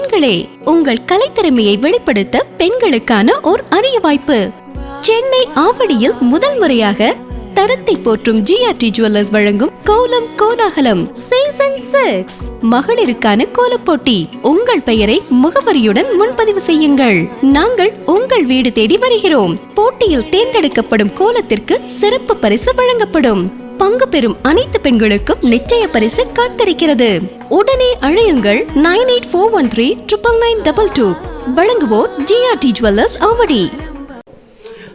பெண்களே, உங்கள் கலைத்திறமையை வெளிப்படுத்த பெண்களுக்கான ஓர் அரிய வாய்ப்பு. சென்னை ஆவடியில் முதல் முறையாக தரத்தை போற்றும் ஜிஆர்டி ஜுவல்லர்ஸ் வழங்கும் கோலம் கோலாகலம் சீசன் 6 மகளிருக்கான கோலப் போட்டி. உங்கள் பெயரை முகவரியுடன் முன்பதிவு செய்யுங்கள். நாங்கள் உங்கள் வீடு தேடி வருகிறோம். போட்டியில் தேர்ந்தெடுக்கப்படும் கோலத்திற்கு சிறப்பு பரிசு வழங்கப்படும். பங்கு பெறும் அனைத்து பெண்களுக்கும் நிச்சய பரிசு காத்திருக்கிறது. உடனே அழையுங்கள் 9841399922. வழங்குவோர் GRT jewellers Avadi.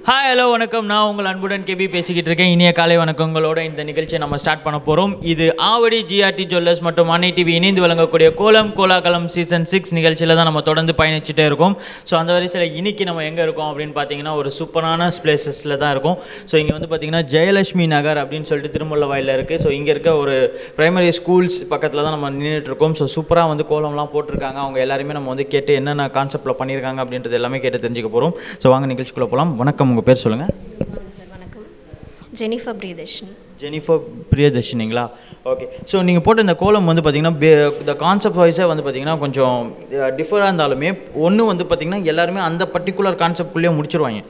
Hi hello வணக்கம். நான் உங்கள் அன்புடன் கேபி பேசிக்கிட்டு இருக்கேன். இனிய காலை வணக்கங்களோட இந்த நிகழ்ச்சியை நம்ம ஸ்டார்ட் பண்ண போகிறோம். இது ஆவடி ஜிஆர்டி ஜுவல்லர்ஸ் மற்றும் அன்னை டிவி இணைந்து வழங்கக்கூடிய கோலம் கோலாகலம் சீசன் 6 நிகழ்ச்சியில் தான் நம்ம தொடர்ந்து பயணிச்சுட்டே இருக்கோம். ஸோ அந்த வரிசையில் இன்றைக்கி நம்ம எங்கே இருக்கோம் அப்படின்னு பார்த்தீங்கன்னா ஒரு சூப்பரான பிளேசஸில் தான் இருக்கும். ஸோ இங்கே வந்து பார்த்திங்கன்னா ஜெயலட்சுமி நகர் அப்படின்னு சொல்லிட்டு திருமல்ல வாயிலில் இருக்குது. ஸோ இங்கே இருக்க ஒரு பிரைமரி ஸ்கூல்ஸ் பக்கத்தில் தான் நம்ம நின்றுட்டுருக்கோம். ஸோ சூப்பராக வந்து கோலம்லாம் போட்டிருக்காங்க. அவங்க எல்லாருமே நம்ம வந்து கேட்டு என்னென்ன கான்செப்ட்டில் பண்ணியிருக்காங்க அப்படின்றது எல்லாமே கேட்டு தெரிஞ்சுக்க போகிறோம். ஸோ வாங்க நிகழ்ச்சிக்குள்ளே போகலாம். வணக்கம், உங்கள் பேர் சொல்லுங்கள். சார் வணக்கம். ஜெனிஃபர் பிரியதர்ஷினி. ஜெனிஃபர் பிரியதர்ஷினிங்களா? ஓகே. ஸோ நீங்கள் போட்ட இந்த கோலம் வந்து பார்த்திங்கன்னா இந்த கான்செப்ட் வைஸாக வந்து பார்த்திங்கன்னா கொஞ்சம் டிஃபராக இருந்தாலுமே ஒன்று வந்து பார்த்திங்கன்னா எல்லாருமே அந்த பர்டிகுலர் கான்செப்ட்குள்ளேயே முடிச்சிருவாங்க.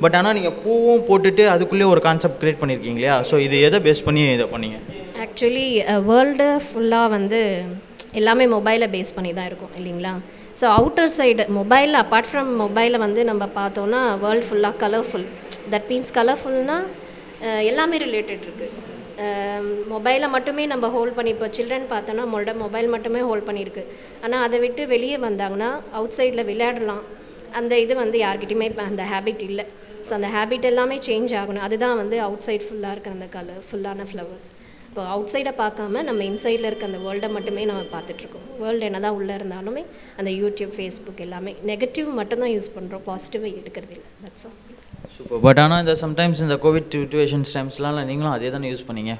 பட் ஆனால் நீங்கள் பூவும் போட்டுட்டு அதுக்குள்ளேயே ஒரு கான்செப்ட் க்ரியேட் பண்ணியிருக்கீங்க இல்லையா? ஸோ இது எதை பேஸ் பண்ணி இதை பண்ணீங்க? ஆக்சுவலி வேர்ல்டு ஃபுல்லாக வந்து எல்லாமே மொபைலை பேஸ் பண்ணி தான் இருக்கும் இல்லைங்களா? ஸோ அவுட்டர் சைடு மொபைலில் அப்பார்ட் ஃப்ரம் மொபைலை வந்து நம்ம பார்த்தோன்னா வேர்ல்டு ஃபுல்லாக கலர்ஃபுல். தட் மீன்ஸ் கலர்ஃபுல்னால் எல்லாமே ரிலேட்டட் இருக்குது. மொபைலை மட்டுமே நம்ம ஹோல்ட் பண்ணி இப்போ சில்ட்ரன் பார்த்தோன்னா மொபைல் மட்டுமே ஹோல்ட் பண்ணியிருக்கு. ஆனால் அதை விட்டு வெளியே வந்தாங்கன்னா அவுட் சைடில் விளையாடலாம். அந்த இது வந்து யார்கிட்டையுமே அந்த ஹேபிட் இல்லை. ஸோ அந்த ஹேபிட் எல்லாமே சேஞ்ச் ஆகணும். அதுதான் வந்து அவுட் சைட் ஃபுல்லாக இருக்க அந்த கலர்ஃபுல்லான ஃப்ளவர்ஸ். இப்போ அவுட் சைடை பார்க்காம நம்ம இன்சைடில் இருக்க அந்த வேர்ல்டை மட்டுமே நம்ம பார்த்துட்ருக்கோம். வேர்ல்டு என்ன தான் உள்ளே இருந்தாலுமே அந்த யூடியூப், ஃபேஸ்புக் எல்லாமே நெகட்டிவ் மட்டும்தான் யூஸ் பண்ணுறோம், பாசிட்டிவை எடுக்கிறது இல்லை. That's all. சூப்பர். பட் ஆனால் இந்த சம்டைம்ஸ் இந்த கோவிட் சிச்சுவேஷன்ஸ் டைம்ஸ்லாம் நீங்களும் அதே தானே யூஸ் பண்ணீங்க.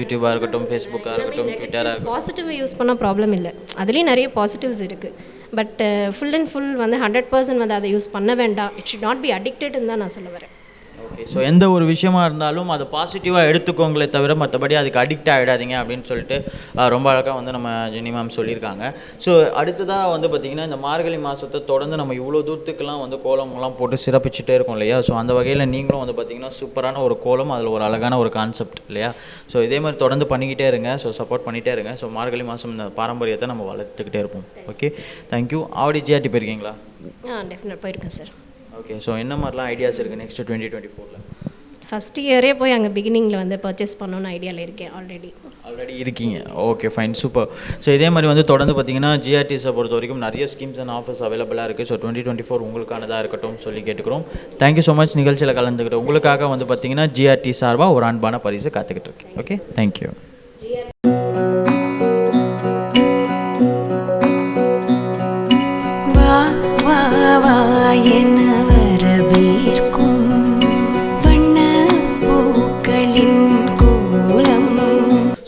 யூடியூபாக இருக்கட்டும், ஃபேஸ்புக்காக இருக்கட்டும், ட்விட்டராக இருக்கட்டும். பாசிட்டிவை யூஸ் பண்ணால் ப்ராப்ளம் இல்லை. அதுலேயும் நிறைய பாசிட்டிவ்ஸ் இருக்குது. பட் ஃபுல் அண்ட் ஃபுல் வந்து 100% வந்து அதை யூஸ் பண்ண வேண்டாம். இட் ஷுட் நாட் பி அடிக்டட்னு தான் நான் சொல்ல வரேன். ஓகே. ஸோ எந்த ஒரு விஷயமா இருந்தாலும் அதை பாசிட்டிவாக எடுத்துக்கோங்களே தவிர மற்றபடி அதுக்கு அடிக்ட் ஆகிடாதீங்க அப்படின்னு சொல்லிட்டு ரொம்ப அழகாக வந்து நம்ம ஜெனி மேம் சொல்லியிருக்காங்க. ஸோ அடுத்ததாக வந்து பார்த்திங்கன்னா இந்த மார்கழி மாதத்தை தொடர்ந்து நம்ம இவ்வளோ தூரத்துக்கெலாம் வந்து கோலமெல்லாம் போட்டு சிறப்பிச்சுட்டே இருக்கோம் இல்லையா? ஸோ அந்த வகையில் நீங்களும் வந்து பார்த்திங்கன்னா சூப்பரான ஒரு கோலம், அதில் ஒரு அழகான ஒரு கான்செப்ட் இல்லையா? ஸோ இதே மாதிரி தொடர்ந்து பண்ணிக்கிட்டே இருங்க. ஸோ சப்போர்ட் பண்ணிகிட்டே இருங்க. ஸோ மார்கழி மாதம் இந்த பாரம்பரியத்தை நம்ம வளர்த்துக்கிட்டே இருப்போம். Okay, thank you. ஆவடி ஜிஆர்டி போயிருக்கீங்களா? டெஃபினட் போயிருக்கேன் சார். ஓகே. ஸோ என்ன மாதிரிலாம் ஐடியாஸ் இருக்குது நெக்ஸ்ட் 2024? ஃபஸ்ட் இயரே போய் அங்கே பிகினிங்கில் வந்து பர்ச்சேஸ் பண்ணணும்னு ஐடியாவில் இருக்கேன். ஆல்ரெடி இருக்கீங்க. Okay, fine, super. ஸோ இதே மாதிரி வந்து தொடர்ந்து பார்த்தீங்கன்னா ஜிஆர்டிஸை பொறுத்த வரைக்கும் நிறைய ஸ்கீம்ஸ் அண்ட் ஆஃபர்ஸ் அவைலபிளாக இருக்குது. ஸோ 2024 உங்களுக்கானதாக இருக்கட்டும் சொல்லி கேட்டுக்கிறோம். Thank you so much. நிகழ்ச்சியில் கலந்துக்கிட்டு உங்களுக்காக வந்து பார்த்தீங்கன்னா ஜிஆர்டி சார்பாக ஒரு அன்பான பரிசு காத்துக்கிட்டு இருக்கேன். Okay, thank you.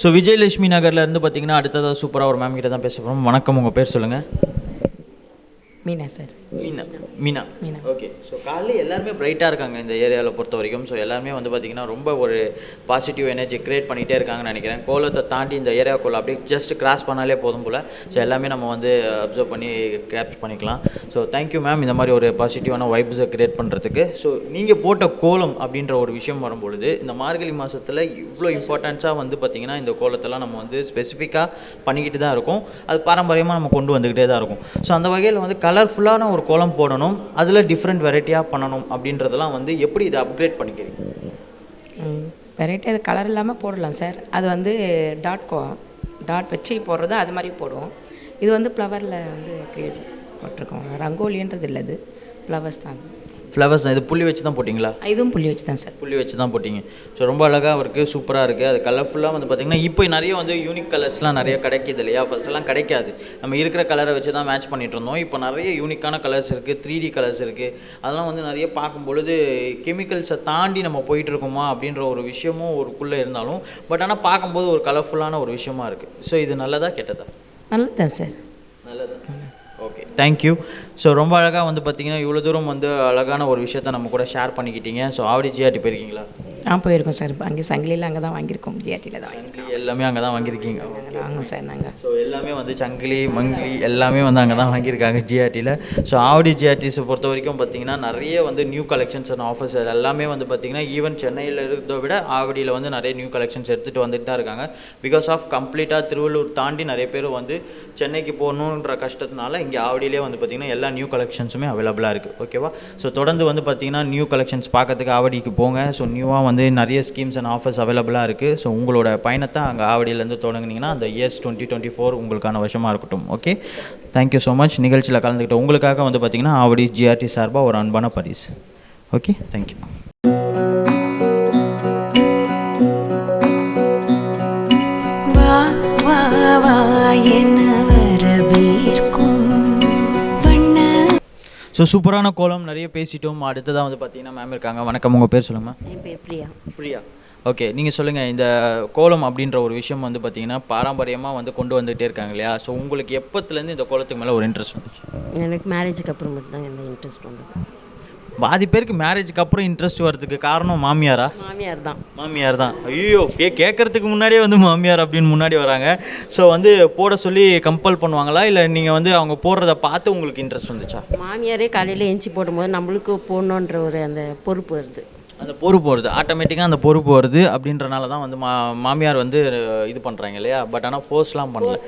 ஸோ விஜயலட்சுமி நகரில் இருந்து பார்த்தீங்கன்னா அடுத்ததாக சூப்பராக ஒரு மேம் கிட்ட தான் பேச போகிறோம். வணக்கம், உங்கள் பேர் சொல்லுங்கள். Meena sir. Meena. Okay. So காலையில் எல்லாருமே பிரைட்டாக இருக்காங்க இந்த ஏரியாவில் பொறுத்த வரைக்கும். ஸோ எல்லாருமே வந்து பார்த்திங்கன்னா ரொம்ப ஒரு பாசிட்டிவ் எனர்ஜி க்ரியேட் பண்ணிகிட்டே இருக்காங்கன்னு நினைக்கிறேன். கோலத்தை தாண்டி இந்த ஏரியாவுக்குள்ள அப்படியே ஜஸ்ட் கிராஸ் பண்ணாலே போதும் போல். ஸோ எல்லாமே நம்ம வந்து அப்சர்வ் பண்ணி கேப்சர் பண்ணிக்கலாம். ஸோ தேங்க்யூ மேம், இந்த மாதிரி ஒரு பாசிட்டிவான வைப்ஸை க்ரியேட் பண்ணுறதுக்கு. ஸோ நீங்கள் போட்ட கோலம் அப்படின்ற ஒரு விஷயம் வரும்பொழுது இந்த மார்கழி மாதத்தில் இவ்வளோ இம்பார்ட்டன்ஸாக வந்து பார்த்திங்கன்னா இந்த கோலத்தெல்லாம் நம்ம வந்து ஸ்பெசிஃபிக்காக பண்ணிக்கிட்டு தான் இருக்கோம். அது பாரம்பரியமாக நம்ம கொண்டு வந்துக்கிட்டே தான் இருக்கும். ஸோ அந்த வகையில் வந்து கலர்ஃபுல்லான ஒரு கோலம் போடணும், அதில் டிஃப்ரெண்ட் வெரைட்டியாக பண்ணணும் அப்படின்றதெல்லாம் வந்து எப்படி இதை அப்கிரேட் பண்ணிக்கிறீங்க? வெரைட்டி அது கலர் இல்லாமல் போடலாம் சார். அது வந்து டாட் வச்சு போடுறது அது மாதிரி போடுவோம். இது வந்து ஃப்ளவரில் வந்து க்ரியேட் போட்டிருக்கோம். ரங்கோலின்றது இல்லை, இது ஃப்ளவர்ஸ் தான். ஃப்ளவர்ஸ் தான். இது புள்ளி வச்சு தான் போட்டிங்களா? இதுவும் புள்ளி வச்சு தான் சார். புள்ளி வச்சு தான் போட்டிங்க. ஸோ ரொம்ப அழகாக இருக்குது, சூப்பராக இருக்குது. அது கலர்ஃபுல்லாக வந்து பார்த்திங்கன்னா இப்போ நிறைய வந்து யூனிக் கலர்ஸ்லாம் நிறைய கிடைக்கிது இல்லையா? ஃபஸ்ட்டெல்லாம் கிடைக்காது. நம்ம இருக்கிற கலரை வச்சு தான் மேட்ச் பண்ணிகிட்டு இருந்தோம். இப்போ நிறைய யூனிக்கான கலர்ஸ் இருக்குது, 3D கலர்ஸ் இருக்குது. அதெல்லாம் வந்து நிறைய பார்க்கும்பொழுது கெமிக்கல்ஸை தாண்டி நம்ம போயிட்டுருக்கோமா அப்படின்ற ஒரு விஷயமும் ஒருக்குள்ளே இருந்தாலும் பட் ஆனால் பார்க்கும்போது ஒரு கலர்ஃபுல்லான ஒரு விஷயமா இருக்குது. ஸோ இது நல்லதா கெட்டதா? நல்லது தான் சார். நல்லதா. Okay, thank you. ஸோ ரொம்ப அழகாக வந்து பார்த்திங்கன்னா இவ்வளோ தூரம் வந்து அழகான ஒரு விஷயத்த நம்ம கூட ஷேர் பண்ணிக்கிட்டீங்க. ஸோ ஆவடி ஜிஆர்டி போயிருக்கீங்களா? போயிருக்கோம் சார். அங்கே சங்கிலியில் அங்கே தான் வாங்கியிருக்கோம். ஜிஆர்டியில் தான் வாங்கியிருக்கோம். சங்கிலி எல்லாமே அங்கே தான் வாங்கியிருக்கீங்க. வாங்க சார் நாங்கள். ஸோ எல்லாமே வந்து சங்கிலி மங்கிலி எல்லாமே வந்து அங்கே தான் வாங்கியிருக்காங்க ஜிஆர்டியில். ஸோ ஆவடி ஜிஆர்டிஸை பொறுத்த வரைக்கும் பார்த்தீங்கன்னா நிறைய வந்து நியூ கலெக்ஷன்ஸ் அண்ட் ஆஃபர்ஸ் எல்லாமே வந்து பார்த்தீங்கன்னா ஈவன் சென்னையில் இருக்கிறத விட ஆவடியில் வந்து நிறைய நியூ கலெக்ஷன்ஸ் எடுத்துகிட்டு வந்துட்டு தான் இருக்காங்க. பிகாஸ் ஆஃப் கம்ப்ளீட்டாக திருவள்ளூர் தாண்டி நிறைய பேர் வந்து சென்னைக்கு போகணுன்ற கஷ்டத்தினால இங்கே ஆவடியிலே வந்து பார்த்திங்கன்னா எல்லா நியூ கலெக்ஷன்ஸுமே அவைலபிளாக இருக்குது. ஓகேவா? ஸோ தொடர்ந்து வந்து பார்த்திங்கன்னா நியூ கலெக்ஷன்ஸ் பார்க்கறதுக்கு ஆவடிக்கு போங்க. ஸோ நியூவாக வந்து நிறைய ஸ்கீம்ஸ் அண்ட் ஆஃபர்ஸ் அவைலபிளாக இருக்குது. ஸோ உங்களோட பயணத்தை அங்கே ஆவடியிலேருந்து தொடங்குனீங்கன்னா அந்த இயர்ஸ் 2024 உங்களுக்கான வருஷமாக இருக்கட்டும். Okay, thank you so much. நிகழ்ச்சியில் கலந்துக்கிட்ட உங்களுக்காக வந்து பார்த்திங்கன்னா ஆவடி ஜிஆர்டி சார்பாக ஒரு அன்பான பரிசு. Okay, thank you. ஸோ சூப்பரான கோலம் நிறைய பேசிட்டோம். அடுத்ததாக வந்து பார்த்தீங்கன்னா மேம் இருக்காங்க. வணக்கம், உங்கள் பேர் சொல்லுங்கள். என் பேர் பிரியா. பிரியா, ஓகே. நீங்கள் சொல்லுங்கள், இந்த கோலம் அப்படின்ற ஒரு விஷயம் வந்து பார்த்தீங்கன்னா பாரம்பரியமாக வந்து கொண்டு வந்துகிட்டே இருக்காங்க இல்லையா? ஸோ உங்களுக்கு எப்போத்துலேருந்து இந்த கோலத்துக்கு மேலே ஒரு இன்ட்ரெஸ்ட் வந்துச்சு? எனக்கு மேரேஜுக்கு அப்புறம் மட்டும் தான் இந்த இன்ட்ரெஸ்ட் வந்தது. பாதி பேருக்கு மேரேஜுக்கு அப்புறம் இன்ட்ரெஸ்ட் வரதுக்கு காரணம் மாமியாரா? மாமியார் தான். ஐயோ, கேட்கறதுக்கு முன்னாடியே வந்து மாமியார் அப்படின்னு முன்னாடி வராங்க. ஸோ வந்து போட சொல்லி கம்பல் பண்ணுவாங்களா, இல்லை நீங்கள் வந்து அவங்க போடுறத பார்த்து உங்களுக்கு இன்ட்ரெஸ்ட் வந்துச்சா? மாமியாரே காலையில் எழுச்சி போடும்போது நம்மளுக்கு போடணுன்ற ஒரு அந்த பொறுப்பு வருது. அந்த பொறுப்பு வருது, ஆட்டோமேட்டிக்காக அந்த பொறுப்பு வருது. அப்படின்றனால தான் வந்து மாமியார் வந்து இது பண்ணுறாங்க இல்லையா? பட் ஆனால் ஃபோர்ஸ்லாம் பண்ணல.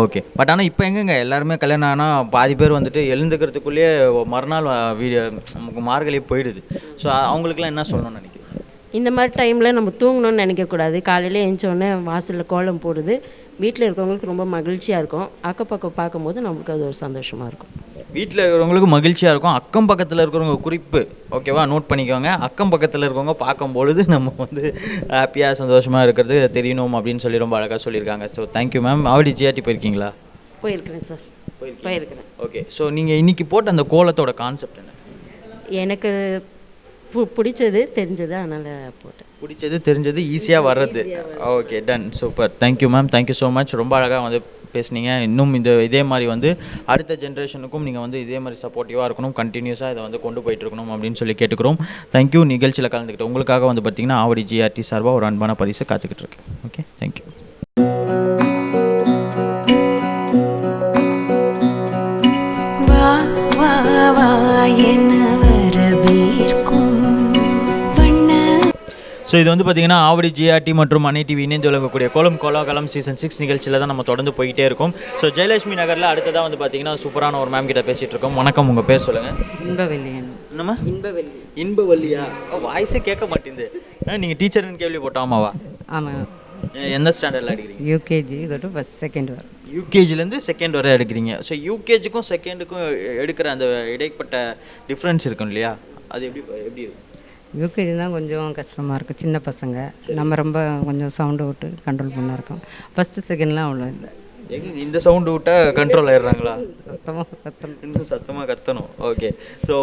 ஓகே, பட் ஆனால் இப்போ எங்கெங்க எல்லாருமே கல்யாணம் ஆனால் பாதி பேர் வந்துட்டு எழுந்துக்கிறதுக்குள்ளேயே மறுநாள் மார்கழியே போயிடுது. ஸோ அவங்களுக்குலாம் என்ன சொல்லணும்னு நினைக்கிறேன்? இந்த மாதிரி டைமில் நம்ம தூங்கணும்னு நினைக்கக்கூடாது. காலையில் எழுந்தோடனே வாசலில் கோலம் போடுது. வீட்டில் இருக்கவங்களுக்கு ரொம்ப மகிழ்ச்சியாக இருக்கும். அக்கப்பக்கம் பார்க்கும்போது நம்மளுக்கு அது ஒரு சந்தோஷமாக இருக்கும். வீட்டில் இருக்கிறவங்களுக்கு மகிழ்ச்சியாக இருக்கும். அக்கம் பக்கத்தில் இருக்கிறவங்க குறிப்பு, ஓகேவா, நோட் பண்ணிக்கோங்க. அக்கம் பக்கத்தில் இருக்கிறவங்க பார்க்கும்பொழுது நம்ம வந்து ஹாப்பியாக சந்தோஷமாக இருக்கிறது தெரியணும் அப்படின்னு சொல்லி ரொம்ப அழகாக சொல்லியிருக்காங்க. So thank you ma'am. Avadi GRT போயிருக்கீங்களா? போயிருக்கிறேன் சார், போயிருக்கிறேன். ஓகே, ஸோ நீங்கள் இன்றைக்கி போட்ட அந்த கோலத்தோட கான்செப்ட் என்ன? எனக்கு பிடிச்சது தெரிஞ்சது, அதனால் போட்டேன். பிடிச்சது தெரிஞ்சது, ஈஸியாக வர்றது. Okay, done, super. Thank you ma'am, thank you so much. ரொம்ப அழகாக வந்து பேசுனீங்க. இன்னும் இதே மாதிரி வந்து அடுத்த ஜென்ரேஷனுக்கும் நீங்கள் வந்து இதே மாதிரி சப்போர்ட்டிவாக இருக்கணும், கண்டினியூஸாக இதை வந்து கொண்டு போயிட்டு இருக்கணும் அப்படின்னு சொல்லி கேட்டுக்கிறோம். தேங்க்யூ. நிகழ்ச்சியில் கலந்துக்கிட்டு உங்களுக்காக வந்து பார்த்திங்கன்னா ஆவடி ஜிஆர்டி சார்பாக ஒரு அன்பான பரிசு காத்துக்கிட்டு இருக்கேன். Okay, thank you. ஸோ இது வந்து பார்த்திங்கன்னா ஆவடி ஜிஆர்டி மற்றும் அன்னை டிவி இணைந்து வழங்கக்கூடிய கோலம் கோலாகலம் சீசன் 6 நிகழ்ச்சியில் தான் நம்ம தொடர்ந்து போயிட்டே இருக்கோம். ஸோ ஜெயலட்சுமி நகரில் அடுத்ததாக வந்து பார்த்திங்கன்னா சூப்பரான ஒரு மேம் கிட்ட பேசிகிட்டு இருக்கோம். வணக்கம், உங்கள் பேர் சொல்லுங்கள். இன்பவல்லி. என்னம்மா? இன்பவல்லி. இன்பவல்லியா? வாய்ஸே கேட்க மாட்டேங்குது. நீங்கள் டீச்சர்னு கேள்விப்பட்டாமாவா? ஆமாம். எந்த ஸ்டாண்டர்டில் எடுக்கிறீங்க? யூகேஜி தொட்டு ஃபஸ்ட் செகண்ட் வரும். யூகேஜிலேருந்து செகண்ட் வரை எடுக்கிறீங்க. ஸோ யூகேஜிக்கும் செகண்டுக்கும் எடுக்கிற அந்த இடைப்பட்ட டிஃப்ரென்ஸ் இருக்கும் இல்லையா? அது எப்படி இருக்கும்? யூகேஜி தான் கொஞ்சம் கஷ்டமாக இருக்கும். சின்ன பசங்க, நம்ம ரொம்ப கொஞ்சம் சவுண்டு விட்டு கண்ட்ரோல் பண்ண இருக்கோம். ஃபஸ்ட்டு செகண்ட்லாம் அவ்வளோ இல்லை. இந்த சவுண்டு விட்டால் கண்ட்ரோல் ஆயிடுறாங்களா? சத்தமாக கத்தணும். இன்னும் சத்தமாக கத்தணும். ஓகே, ஸோ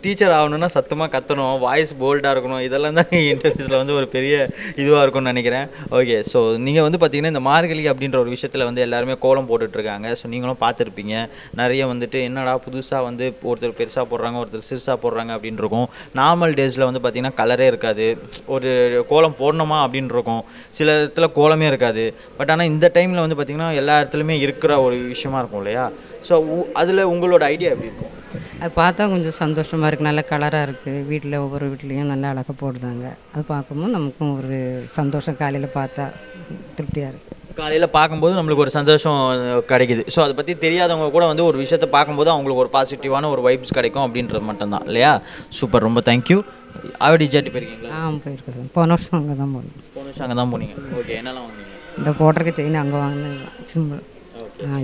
டீச்சர் ஆகணும்னா சத்தமாக கத்தணும், வாய்ஸ் போல்டாக இருக்கணும். இதெல்லாம் தான் இன்டர்வியூஸில் வந்து ஒரு பெரிய இதுவாக இருக்கும்னு நினைக்கிறேன். ஓகே, ஸோ நீங்கள் வந்து பார்த்தீங்கன்னா இந்த மார்கழி அப்படின்ற ஒரு விஷயத்தில் வந்து எல்லாருமே கோலம் போட்டுட்ருக்காங்க. ஸோ நீங்களும் பார்த்துருப்பீங்க. நிறைய வந்துட்டு என்னடா புதுசாக வந்து ஒருத்தர் பெருசாக போடுறாங்க, ஒருத்தர் சிறுசாக போடுறாங்க அப்படின்னு இருக்கும். நார்மல் டேஸில் வந்து பார்த்திங்கன்னா கலரே இருக்காது, ஒரு கோலம் போடணுமா அப்படின்னு இருக்கும். சில இடத்துல கோலமே இருக்காது. பட் ஆனால் இந்த டைமில் வந்து பார்த்திங்கன்னா எல்லா இடத்துலையுமே இருக்கிற ஒரு விஷயமா இருக்கும் இல்லையா? ஸோ அதில் உங்களோட ஐடியா எப்படி இருக்கும்? அது பார்த்தா கொஞ்சம் சந்தோஷமாக இருக்குது. நல்ல கலராக இருக்குது. வீட்டில் ஒவ்வொரு வீட்லேயும் நல்லா அழகாக போடுதாங்க. அது பார்க்கும்போது நமக்கும் ஒரு சந்தோஷம். காலையில் பார்த்தா திருப்தியாக இருக்குது. காலையில் பார்க்கும்போது நம்மளுக்கு ஒரு சந்தோஷம் கிடைக்குது. ஸோ அதை பற்றி தெரியாதவங்க கூட வந்து ஒரு விஷயத்தை பார்க்கும்போது அவங்களுக்கு ஒரு பாசிட்டிவான ஒரு வைப்ஸ் கிடைக்கும் அப்படின்றது மட்டும்தான் இல்லையா? சூப்பர், ரொம்ப தேங்க்யூ. ஆவடி ஜிஆர்டி போயிருக்கீங்களா? போயிருக்கேன் சார். போன வருஷம் அங்கே தான் போனோம். போன வருஷம் அங்கே தான் போனீங்க. ஓகே, என்னெல்லாம் வாங்கினீங்க? இந்த போடுறதுக்கு செயின் அங்கே வாங்கினேன். சிம்பிள்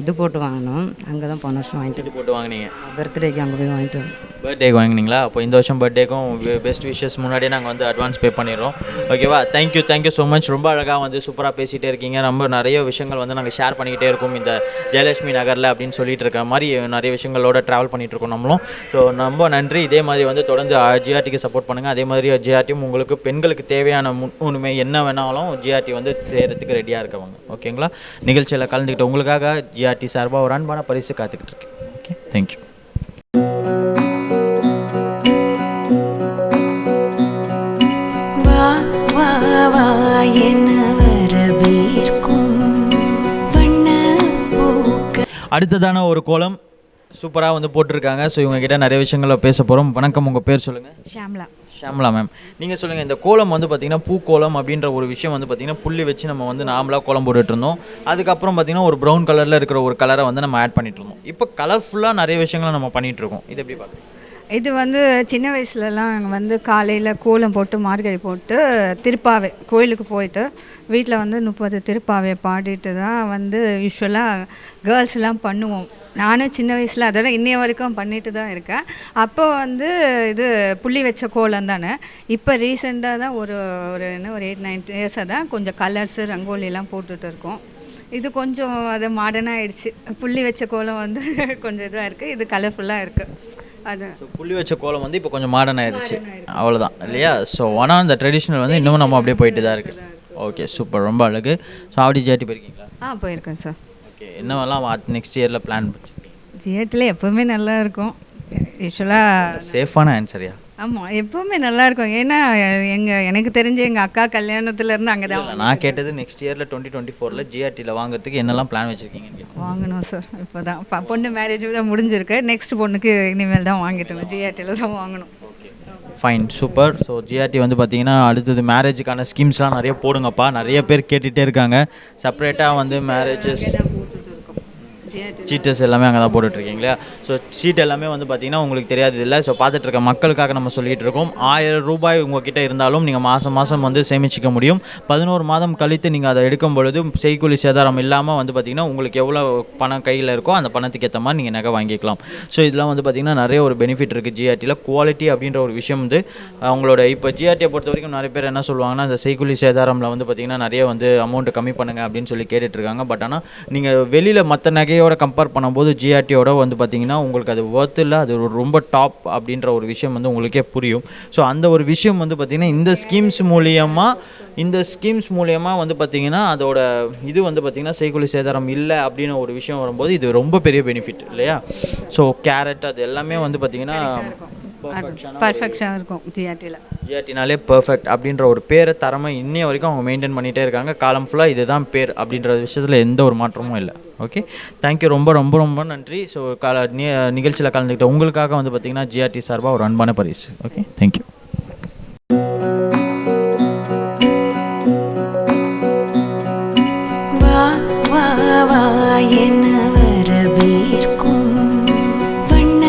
இது போட்டு வாங்கினோம். அங்கே தான் போன வருஷம் வாங்கிட்டு போட்டு வாங்கினீங்க. பர்த்டேக்கு அங்கே போய் வாங்கிட்டு வந்தோம். பர்த்டேக்கு வாங்கினீங்களா? அப்போ இந்த வருஷம் பர்த்டேக்கும் பெஸ்ட் விஷஸ் முன்னாடியே நாங்கள் வந்து அட்வான்ஸ் பே பண்ணிடுறோம். ஓகேவா? Thank you so much. ரொம்ப அழகாக வந்து சூப்பராக பேசிகிட்டே இருக்கீங்க. ரொம்ப நிறைய விஷயங்கள் வந்து நாங்கள் ஷேர் பண்ணிக்கிட்டே இருக்கோம் இந்த ஜெயலட்சுமி நகரில் அப்படின்னு சொல்லிட்டு இருக்க மாதிரி நிறைய விஷயங்களோட ட்ராவல் பண்ணிகிட்டு இருக்கோம் நம்மளும். ஸோ ரொம்ப நன்றி. இதே மாதிரி வந்து தொடர்ந்து ஜிஆர்டிக்கு சப்போர்ட் பண்ணுங்கள். அதே மாதிரி ஜிஆர்டியும் உங்களுக்கு பெண்களுக்கு தேவையான முன்னுரிமை என்ன வேணாலும் ஜிஆர்டி வந்து செய்கிறதுக்கு ரெடியாக இருக்கவங்க. ஓகேங்களா? நிகழ்ச்சியில் கலந்துக்கிட்டு உங்களுக்காக ஜிஆர்டி சார்பாக ஒரு அன்பான பரிசு காத்துக்கிட்டு இருக்கேன். Okay, thank you. என வரவேற்கும் வண்ணப்பூக்கள். அடுத்ததான ஒரு கோலம் சூப்பராக வந்து போட்டிருக்காங்க. ஸோ இவங்க கிட்ட நிறைய விஷயங்களை பேச போகிறோம். வணக்கம், உங்கள் பேர் சொல்லுங்கள். ஷாம்லா. ஷாம்லா மேம், நீங்கள் சொல்லுங்கள், இந்த கோலம் வந்து பார்த்திங்கன்னா பூக்கோலம் அப்படின்ற ஒரு விஷயம் வந்து பார்த்திங்கன்னா புள்ளி வச்சு நம்ம வந்து நார்மலாக கோலம் போட்டுட்டு இருந்தோம். அதுக்கப்புறம் பார்த்திங்கன்னா ஒரு ப்ரௌன் கலரில் இருக்கிற ஒரு கலரை வந்து நம்ம ஆட் பண்ணிட்டு இருந்தோம். இப்போ கலர்ஃபுல்லாக நிறைய விஷயங்களை நம்ம பண்ணிகிட்டு இருக்கோம். இது எப்படி பார்க்குறீங்க? இது வந்து சின்ன வயசுலலாம் வந்து காலையில் கோலம் போட்டு மார்கழி போட்டு திருப்பாவை கோயிலுக்கு போயிட்டு வீட்டில் வந்து 30 திருப்பாவை பாடிட்டு தான் வந்து யூஸ்வலாக கேர்ள்ஸ்லாம் பண்ணுவோம். நானும் சின்ன வயசில் அதோட இன்னைய வரைக்கும் பண்ணிட்டு தான் இருக்கேன். அப்போ வந்து இது புள்ளி வச்ச கோலம் தானே. இப்போ ரீசெண்டாக தான் ஒரு 8-9 இயர்ஸாக தான் கொஞ்சம் கலர்ஸு ரங்கோலிலாம் போட்டுட்டு இருக்கோம். இது கொஞ்சம் அது மாடர்னாக ஆயிடுச்சு. புள்ளி வச்ச கோலம் வந்து கொஞ்சம் இதாக இருக்குது, இது கலர்ஃபுல்லாக இருக்குது. அது புள்ளி வச்ச கோலம் வந்து இப்போ கொஞ்சம் மாடர்ன் ஆயிடுச்சு, அவ்வளோதான் இல்லையா? ஸோ ஆனால் அந்த ட்ரெடிஷ்னல் வந்து இன்னும் நம்ம அப்படியே போயிட்டு தான் இருக்குது. ஓகே, சூப்பர், ரொம்ப அழகு. ஸோ ஆவடி ஜிஆர்டி போயிருக்கீங்களா? போயிருக்கேன் சார். ஓகே, என்னவெல்லாம் நெக்ஸ்ட் இயரில் பிளான் பண்ணிருக்கீங்க? ஜிஎட்டில் எப்போவுமே நல்லா இருக்கும் யூஸ்வலாக. சேஃபான ஆன்சரியா? ஆமாம், எப்போவுமே நல்லா இருக்கும். ஏன்னா எனக்கு தெரிஞ்ச எங்கள் அக்கா கல்யாணத்துலேருந்து அங்கே தான் நான் கேட்டது நெக்ஸ்ட் இயரில் 2024 ஜிஆர்டியில் வாங்குறதுக்கு என்னெல்லாம் பிளான் வச்சுருக்கீங்க? வாங்கணும் சார். இப்போ தான் பொண்ணு மேரேஜ் தான் முடிஞ்சிருக்கு. நெக்ஸ்ட் பொண்ணுக்கு இனிமேல் தான் வாங்கிட்டோம், ஜிஆர்டியில் தான் வாங்கணும். Fine, super. ஸோ ஜிஆர்டி வந்து பார்த்தீங்கன்னா அடுத்தது மேரேஜுக்கான ஸ்கீம்ஸ்லாம் நிறைய போடுங்கப்பா. நிறைய பேர் கேட்டுகிட்டே இருக்காங்க. செப்பரேட்டாக வந்து மேரேஜஸ் சீட்டஸ் எல்லாமே அங்கே தான் போட்டுட்ருக்கீங்களா? ஸோ சீட் எல்லாமே வந்து பார்த்திங்கன்னா உங்களுக்கு தெரியாது இல்லை. ஸோ பார்த்துட்டு இருக்க மக்களுக்காக நம்ம சொல்லிகிட்டு இருக்கோம். 1000 ரூபாய் உங்கள்கிட்ட இருந்தாலும் நீங்கள் மாதம் வந்து சேமிச்சிக்க முடியும். 11 மாதம் கழித்து நீங்கள் அதை எடுக்கும் பொழுது செய்கூலி சேதாரம் இல்லாமல் வந்து பார்த்திங்கன்னா உங்களுக்கு எவ்வளோ பணம் கையில் இருக்கோ அந்த பணத்துக்கு ஏற்ற மாதிரி நீங்கள் நகை வாங்கிக்கலாம். ஸோ இதெல்லாம் வந்து பார்த்திங்கன்னா நிறைய ஒரு பெனிஃபிட் இருக்குது ஜிஆர்டியில். குவாலிட்டி அப்படின்ற ஒரு விஷயம் வந்து அவங்களோட இப்போ ஜிஆர்டியை பொறுத்த வரைக்கும் நிறைய பேர் என்ன சொல்லுவாங்கன்னா, அந்த செய்கூலி சேதாரமில் வந்து பார்த்திங்கன்னா நிறைய வந்து அமௌண்ட்டு கம்மி பண்ணுங்கள் அப்படின்னு சொல்லி கேட்டுட்ருக்காங்க. பட் ஆனால் நீங்கள் வெளியில் மற்ற நகையோட கம்பேர் பண்ணும்போது ஜிஆர்டியோட வந்து பார்த்திங்கன்னா உங்களுக்கு அது ஒர்த் இல்லை, அது ரொம்ப டாப் அப்படின்ற ஒரு விஷயம் வந்து உங்களுக்கே புரியும். ஸோ அந்த ஒரு விஷயம் வந்து பார்த்திங்கன்னா இந்த ஸ்கீம்ஸ் மூலியமாக வந்து பார்த்திங்கன்னா அதோட இது வந்து பார்த்திங்கன்னா செய்கூலி சேதாரம் இல்லை அப்படின்னு ஒரு விஷயம் வரும்போது இது ரொம்ப பெரிய பெனிஃபிட் இல்லையா? ஸோ கேரட் அது எல்லாமே வந்து பார்த்திங்கன்னா பர்ஃபெக்ஷனாக இருக்கும் ஜிஆர்டியில். ஜிஆர்டினாலே பர்ஃபெக்ட் அப்படின்ற ஒரு பேரை தரமை இன்னைய வரைக்கும் அவங்க மெயின்டைன் பண்ணிகிட்டே இருக்காங்க. காலம் ஃபுல்லாக இதுதான் பேர் அப்படின்ற விஷயத்தில் எந்த ஒரு மாற்றமும் இல்லை. ஓகே, தேங்க்யூ, ரொம்ப ரொம்ப ரொம்ப நன்றி. ஸோ நிகழ்ச்சியில் கலந்துக்கிட்ட உங்களுக்காக வந்து பார்த்திங்கன்னா ஜிஆர்டி சார்பாக ஒரு அன்பான பரிசு. Okay, thank you. வா வா வா என வரவேற்கும் வண்ண.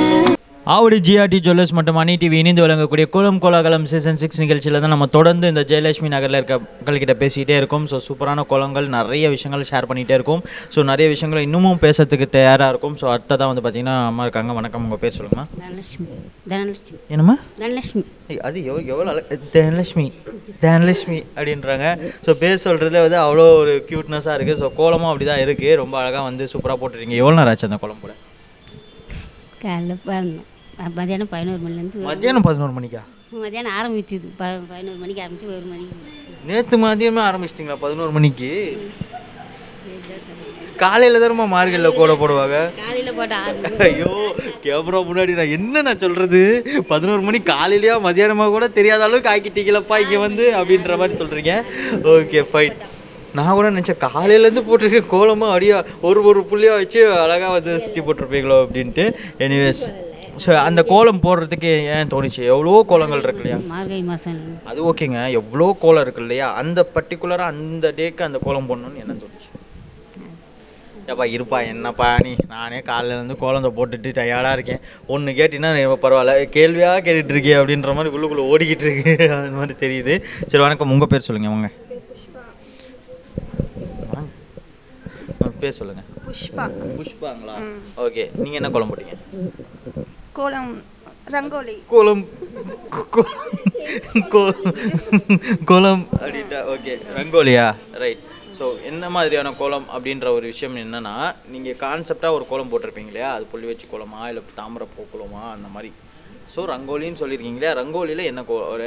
ஆவடி ஜிஆர்டி ஜுவல்லர்ஸ் மற்றும் அனி டிவி இணைந்து வழங்கக்கூடிய கோலம் கோலாகலம் சீசன் 6 நிகழ்ச்சியில் தான் நம்ம தொடர்ந்து இந்த ஜெயலட்சுமி நகரில் இருக்க மக்கள்கிட்ட பேசிகிட்டே இருக்கோம். ஸோ சூப்பரான கோலங்கள் நிறைய விஷயங்கள் ஷேர் பண்ணிகிட்டே இருக்கும். ஸோ நிறைய விஷயங்கள் இன்னமும் பேசுறதுக்கு தயாராக இருக்கும். ஸோ அடுத்ததான் வந்து பார்த்திங்கன்னா அம்மா இருக்காங்க. வணக்கம், உங்கள் பேர் சொல்லுங்கம்மா. தனலட்சுமி. என்னம்மா? தனலட்சுமி. அது எவ்வளோ தனலட்சுமி அப்படின்றாங்க. ஸோ பேர் சொல்கிறதுல வந்து அவ்வளோ ஒரு க்யூட்னஸாக இருக்குது. ஸோ கோலமும் அப்படி தான் இருக்குது. ரொம்ப அழகாக வந்து சூப்பராக போட்டுருக்கீங்க. எவ்வளோ நேரம் ஆச்சு அந்த கோலம் போட? காலைல பாருங்க, மதியானம் 11 மணிலேருந்து. மதியானம் 11 மணிக்கா? மதியானம் ஆரம்பிச்சுது. 11 மணிக்கு ஆரம்பிச்சு 1 மணிக்கு. நேற்று மதியமே ஆரம்பிச்சிட்டிங்களா 11 மணிக்கு? காலையில் தானம்மா மார்கழியில் கோலம் போடுவாங்க. காலையில் போட்ட 6 மணி. ஐயோ, கேமரா முன்னாடி நான் சொல்கிறது 11 மணி காலையிலையா மதியானமாக கூட தெரியாத அளவுக்கு ஆக்கிட்டீங்களப்பா இங்கே வந்து அப்படின்ற மாதிரி சொல்கிறீங்க. Okay, fine. நான் கூட நினச்சேன் காலையிலேருந்து போட்டிருக்கேன் கோலமாக அடியா ஒரு புள்ளியாக வச்சு அழகாக வந்து சுற்றி போட்டிருப்பீங்களோ அப்படின்ட்டு. எனிவேஸ், ஸோ அந்த கோலம் போடுறதுக்கு ஏன் தோணுச்சு? எவ்வளோ கோலங்கள் இருக்கு இல்லையா? மார்கழி மாதம். அது ஓகேங்க, எவ்வளோ கோலம் இருக்கு இல்லையா? அந்த பர்டிகுலராக அந்த டேக்கு அந்த கோலம் போடணும்னு என்ன தோணுச்சு? ஏப்பா இருப்பா, என்னப்பா நானே காலையிலேருந்து கோலத்தை போட்டுட்டு டயர்டாக இருக்கேன். ஒன்று கேட்டிங்கன்னா பரவாயில்ல, கேள்வியாக கேட்டுட்டு இருக்கேன் அப்படின்ற மாதிரி உள்ளுக்குள்ளே ஓடிக்கிட்டு இருக்கு அந்த மாதிரி தெரியுது. சரி, வணக்கம், உங்கள் பேர் சொல்லுங்கள். உங்கள் பேர் சொல்லுங்கள். புஷ்பாங்களா? ஓகே, நீங்கள் என்ன கோலம் போட்டீங்க? கோலம் ரங்கோலி. கோலம் அப்படின்ட்டா? ஓகே, ரங்கோலியா? ரைட். ஸோ என்ன மாதிரியான கோலம் அப்படின்ற ஒரு விஷயம் என்னென்னா, நீங்கள் கான்செப்டாக ஒரு கோலம் போட்டிருப்பீங்க இல்லையா? அது புள்ளி வச்சு கோலமா இல்லை தாமரை பூ கோலமா அந்த மாதிரி. ஸோ ரங்கோலின்னு சொல்லியிருக்கீங்க இல்லையா? ரங்கோலியில்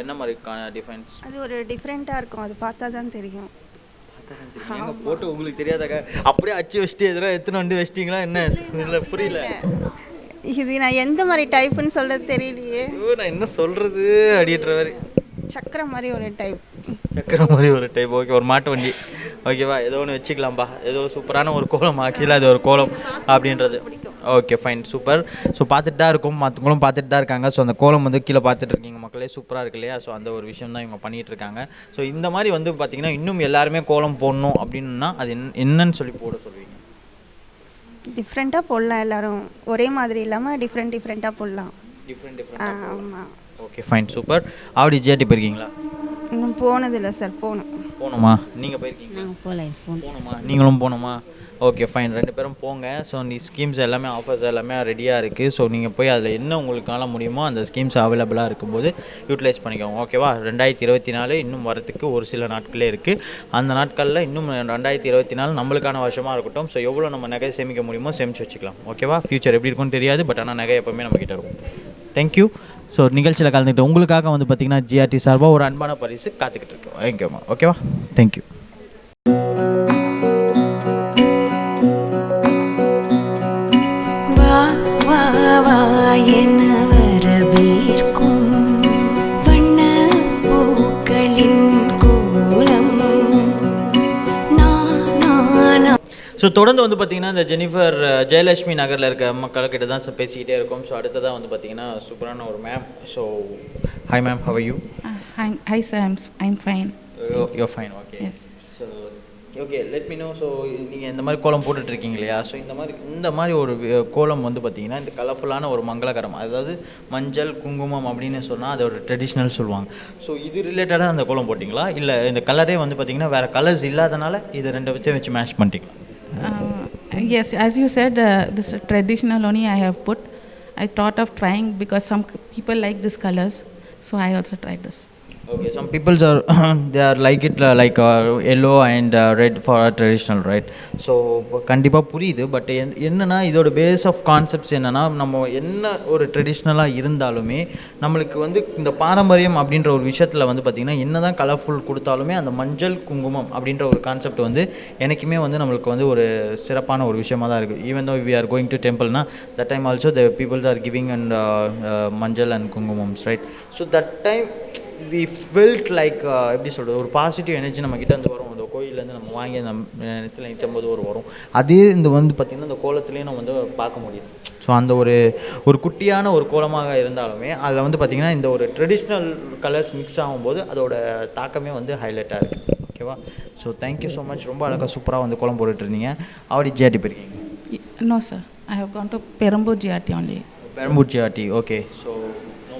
என்ன மாதிரி டிஃபரன்ஸ்? அது ஒரு டிஃப்ரெண்ட்டாக இருக்கும், அது பார்த்தா தான் தெரியும். போட்டு உங்களுக்கு தெரியாதாங்க? அப்படியே அச்சு வச்சுட்டு எதனா எத்தனை வண்டி வச்சிட்டிங்களா என்ன? இல்லை, புரியல. இது நான் எந்த மாதிரி டைப்புன்னு சொல்கிறது தெரியலையே. நான் என்ன சொல்கிறது அப்படின்ற மாதிரி. சக்கரை மாதிரி ஒரு டைப். டக்குற மாதிரி ஒரு டைப். ஓகே, ஒரு மாட்டு வண்டி. ஓகேவா, ஏதோ ஒன்று வச்சுக்கலாம்ப்பா. ஏதோ சூப்பரான ஒரு கோலம், ஆக்சுவலாக அது ஒரு கோலம் அப்படின்றது. Okay fine, super. ஸோ பார்த்துட்டு தான் இருக்கும், மற்றவங்களும் பார்த்துட்டு தான் இருக்காங்க. ஸோ அந்த கோலம் வந்து கீழே பார்த்துட்டு இருக்கீங்க மக்களே, சூப்பராக இருக்கு இல்லையா? ஸோ அந்த ஒரு விஷயம் தான் இவங்க பண்ணிகிட்டு இருக்காங்க. ஸோ இந்த மாதிரி வந்து பார்த்திங்கன்னா இன்னும் எல்லாருமே கோலம் போடணும் அப்படின்னா அது என்னன்னு சொல்லி போட சொல்லுவீங்க? டிஃப்ரெண்ட்டாக போடலாம், எல்லாரும் ஒரே மாதிரி இல்லாமல் டிஃப்ரெண்ட்டாக போடலாம். டிஃப்ரெண்ட். ஆமாம். Okay fine, super. Avadi GRT போயிருக்கீங்களா? இன்னும் போனதில்லை சார், போகணுமா? நீங்கள் போயிருக்கீங்க? போகணுமா? நீங்களும் போகணுமா? ஓகே ஃபைன், 2 பேரும் போங்க. ஸோ நீ ஸ்கீம்ஸ் எல்லாமே, ஆஃபர்ஸ் எல்லாமே ரெடியாக இருக்குது. ஸோ நீங்கள் போய் அதில் என்ன உங்களுக்கால முடியுமோ அந்த ஸ்கீம்ஸ் அவைலபிளாக இருக்கும்போது யூட்டிலைஸ் பண்ணிக்கோங்க. ஓகேவா? 2024 இன்னும் வரத்துக்கு ஒரு சில நாட்களே இருக்குது. அந்த நாட்களில் இன்னும் 2024 நம்மளுக்கான வருஷமாக இருக்கட்டும். ஸோ எவ்வளோ நம்ம நகை சேமிக்க முடியுமோ சேமித்து வச்சுக்கலாம். ஓகேவா? ஃப்யூச்சர் எப்படி இருக்கும்னு தெரியாது, பட் ஆனால் நகை எப்போவுமே நம்மக்கிட்ட இருக்கும். தேங்க்யூ. ஸோ நிகழ்ச்சியில் கலந்துக்கிட்டு உங்களுக்காக வந்து பார்த்திங்கன்னா ஜிஆர்டி சார்பாக ஒரு அன்பான பரிசு காத்துக்கிட்டு இருக்கோம். ஓகேம்மா, ஓகேவா? தேங்க்யூ. ஸோ தொடர்ந்து வந்து பார்த்திங்கன்னா இந்த ஜெனிஃபர் ஜெயலட்சுமி நகரில் இருக்க மக்கள்கிட்ட தான் பேசிக்கிட்டே இருக்கோம். ஸோ அடுத்ததாக வந்து பார்த்திங்கன்னா சூப்பரான ஒரு ma'am. So hi ma'am, how are you? Hi sir, I'm fine. You're fine, okay. Yes. So okay, let me know. So நீங்கள் இந்த மாதிரி கோலம் போட்டுட்ருக்கீங்க இல்லையா? ஸோ இந்த மாதிரி ஒரு கோலம் வந்து பார்த்திங்கன்னா இந்த கலர்ஃபுல்லான ஒரு மங்களகரம், அதாவது மஞ்சள் குங்குமம் அப்படின்னு சொன்னால் அது ஒரு ட்ரெடிஷ்னல் சொல்லுவாங்க. ஸோ இது ரிலேட்டடாக அந்த கோலம் போட்டிங்களா, இல்லை இந்த கலரே வந்து பார்த்திங்கன்னா வேறு கலர்ஸ் இல்லாதனால இது 2 வச்சு மேட்ச் பண்ணிட்டீங்களா? Yes, as you said, this traditional only I have put. I thought of trying because some people like these colors, so I also tried this. Okay, some people are they are like it like yellow and red for traditional, right? So கண்டிப்பாக புரியுது. But என்னன்னா இதோட base of concepts என்னென்னா, நம்ம என்ன ஒரு ட்ரெடிஷ்னலாக இருந்தாலுமே நம்மளுக்கு வந்து இந்த பாரம்பரியம் அப்படின்ற ஒரு விஷயத்தில் வந்து பார்த்திங்கன்னா என்ன தான் கலர்ஃபுல் கொடுத்தாலுமே அந்த மஞ்சள் குங்குமம் அப்படின்ற ஒரு கான்செப்ட் வந்து எனக்குமே வந்து நம்மளுக்கு வந்து ஒரு சிறப்பான ஒரு விஷயமாக தான் இருக்குது. Even though we are going to டெம்பிள்னா that time also the peoples are giving and manjal and குங்குமம்ஸ், right? So that time we felt like எப்படி சொல்கிறது, ஒரு பாசிட்டிவ் எனர்ஜி நம்மக்கிட்ட வந்து வரும். அந்த கோயிலேருந்து நம்ம வாங்கி அந்த இடத்துல நிற்கும்போது ஒரு வரும். அதே இந்த வந்து பார்த்திங்கன்னா இந்த கோலத்துலேயும் நம்ம வந்து பார்க்க முடியுது. ஸோ அந்த ஒரு குட்டியான ஒரு கோலமாக இருந்தாலுமே அதில் வந்து பார்த்திங்கன்னா இந்த ஒரு ட்ரெடிஷ்னல் கலர்ஸ் மிக்ஸ் ஆகும்போது அதோட தாக்கமே வந்து ஹைலைட்டாக இருக்குது. ஓகேவா? So thank you so much. ரொம்ப அழகாக சூப்பராக வந்து கோலம் போட்டுட்ருந்தீங்க. ஆவடி ஜிஆர்டி போயிருக்கீங்க? No sir, I have gone to Perambur GRT only. Perambur GRT, okay. So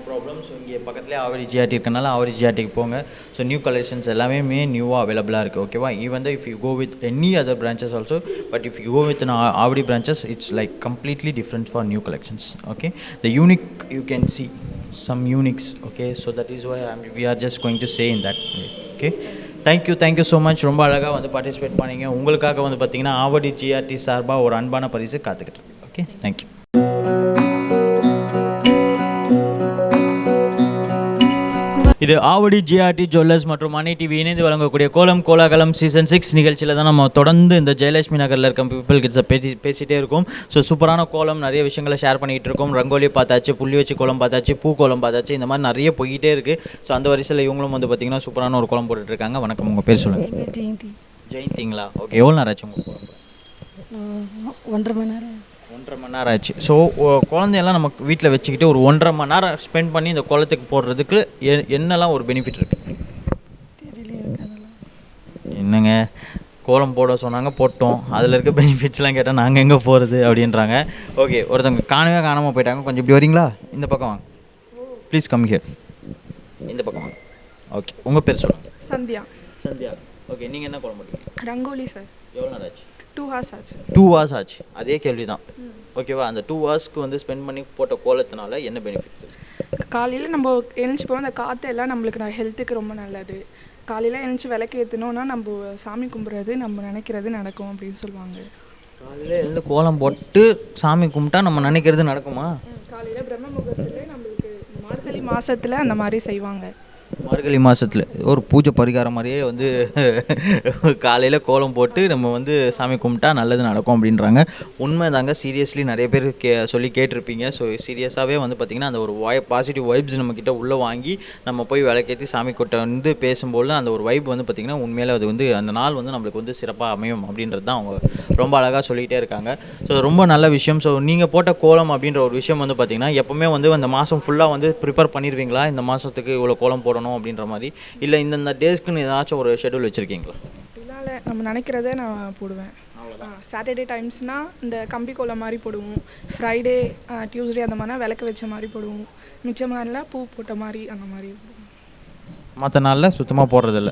problem. So இங்கே பக்கத்துலேயே ஆவடி ஜிஆர்டி இருக்கனால ஆவடி ஜிஆர்டிக்கு போங்க. ஸோ நியூ கலெக்ஷன்ஸ் எல்லாமே நியூவாக அவைலபிளாக இருக்குது. ஓகேவா? ஈவன் தான் if you go with any other branches also, but if you go with Avadi branches it's like completely different for new collections. Okay, the unique you can see some uniques. Okay, so that is why we are just going to say in that way. Okay, thank you so much. ரொம்ப அழகாக வந்து participate பண்ணிங்க. உங்களுக்காக வந்து பார்த்திங்கன்னா Avadi GRT சார்பாக ஒரு அன்பான பரிசு காத்துக்கிட்டு இருக்கு. Okay, thank you. இது ஆவடி ஜிஆர்டி ஜுவல்லர்ஸ் மற்றும் மணி டிவி இணைந்து வழங்கக்கூடிய கோலம் கோலாகலம் சீசன் 6 நிகழ்ச்சியில் தான் நம்ம தொடர்ந்து இந்த ஜெயலட்சுமி நகரில் இருக்க பீப்புள் கிட்ஸை பேசிகிட்டே இருக்கும். ஸோ சூப்பரான கோலம் நிறைய விஷயங்களை ஷேர் பண்ணிகிட்டு இருக்கோம். ரங்கோலி பார்த்தாச்சு, புள்ளி வச்சு கோலம் பார்த்தாச்சு, பூ கோலம் பார்த்தாச்சு, இந்த மாதிரி நிறைய போய்கிட்டே இருக்குது. ஸோ அந்த வரிசையில் இவங்களும் வந்து பார்த்திங்கன்னா சூப்பரான ஒரு கோலம் போட்டுட்ருக்காங்க. வணக்கம், உங்கள் பேர் சொல்லுங்கள். ஜெயந்தி. ஜெயந்திங்களா? ஓகே, எவ்வளோ நேரம் ஆச்சு உங்கள் கோலம்? 1.5 மணி நேரம். 1.5 மணி நேரம் ஆச்சு. ஸோ குழந்தையெல்லாம் நம்ம வீட்டில் வச்சுக்கிட்டு ஒரு 1.5 மணி நேரம் ஸ்பெண்ட் பண்ணி இந்த கோலத்துக்கு போடுறதுக்கு என்னெல்லாம் ஒரு பெனிஃபிட் இருக்குது? என்னங்க கோலம் போட சொன்னாங்க, போட்டோம். அதில் இருக்க பெனிஃபிட்ஸ்லாம் கேட்டால் நாங்கள் எங்கே போகிறது அப்படின்றாங்க. ஓகே, ஒருத்தவங்க காணாமல் போயிட்டாங்க. கொஞ்சம் இப்படி வரீங்களா? இந்த பக்கம் வாங்க ப்ளீஸ். Come here. இந்த பக்கம் வாங்க. ஓகே, உங்கள் பேர் சொல்லுங்கள். சந்தியா. சந்தியா, ஓகே. நீங்கள் என்ன கோலம் போட்டீங்க? ரங்கோலி சார். எவ்வளோ நேரம் ஆச்சு? 2 hours ஆச்சு. 2 hours ஆச்சு. அதே கேள்வி தான். ஓகேவா? அந்த 2 ஹவர்ஸ்க்கு வந்து ஸ்பெண்ட் பண்ணி போட்ட கோலத்தினால என்ன பெனிஃபிட்ஸ்? காலையில் நம்ம எழுந்துச்சி போவோம், அந்த காற்று எல்லாம் நம்மளுக்கு ஹெல்த்துக்கு ரொம்ப நல்லது. காலையில் எழுந்துச்சி விளக்கு ஏற்றணுன்னா நம்ம சாமி கும்பிட்றது நம்ம நினைக்கிறது நடக்கும் அப்படின்னு சொல்லுவாங்க. காலையில் எழுந்து கோலம் போட்டு சாமி கும்பிட்டா நம்ம நினைக்கிறது நடக்குமா? காலையில் பிரம்ம முகூர்த்தத்தில் நம்மளுக்கு மார்கழி மாதத்தில் அந்த மாதிரி செய்வாங்க. மார்கழி மாதத்தில் ஒரு பூஜை பரிகாரம் மாதிரியே வந்து காலையில் கோலம் போட்டு நம்ம வந்து சாமி கும்பிட்டா நல்லது நடக்கும் அப்படின்றாங்க. உண்மை தாங்க, சீரியஸ்லி நிறைய பேர் சொல்லி கேட்டிருப்பீங்க. ஸோ சீரியஸாகவே வந்து பார்த்திங்கன்னா அந்த ஒரு பாசிட்டிவ் வைப்ஸ் நம்மக்கிட்ட உள்ளே வாங்கி நம்ம போய் விளக்கேற்றி சாமி கிட்ட வந்து பேசும்போது அந்த ஒரு வைப் வந்து பார்த்திங்கன்னா உண்மையிலே அது வந்து அந்த நாள் வந்து நம்மளுக்கு வந்து சிறப்பாக அமையும் அப்படின்றது தான் அவங்க ரொம்ப அழகாக சொல்லிகிட்டே இருக்காங்க. ஸோ ரொம்ப நல்ல விஷயம். ஸோ நீங்கள் போட்ட கோலம் அப்படின்ற ஒரு விஷயம் வந்து பார்த்திங்கன்னா எப்போவுமே வந்து அந்த மாதம் ஃபுல்லாக வந்து ப்ரிப்பேர் பண்ணிடுவீங்களா, இந்த மாதத்துக்கு இவ்வளோ கோலம் போடணும் அப்படின்ற மாதிரி, இல்லை இந்த டேஸ்க்குன்னு ஏதாச்சும் ஒரு ஷெட்யூல் வச்சுருக்கீங்களா? இல்லை, நம்ம நினைக்கிறதே நான் போடுவேன். சாட்டர்டே டைம்ஸ்னால் இந்த கம்பி கோலம் மாதிரி போடுவோம், ஃப்ரைடே டியூஸ்டே அந்த மாதிரினா விளக்கு வச்ச மாதிரி போடுவோம், மிச்ச மாதிரிலாம் பூ போட்ட மாதிரி அந்த மாதிரி. மற்ற நாளில் சுத்தமாக போடுறதில்ல.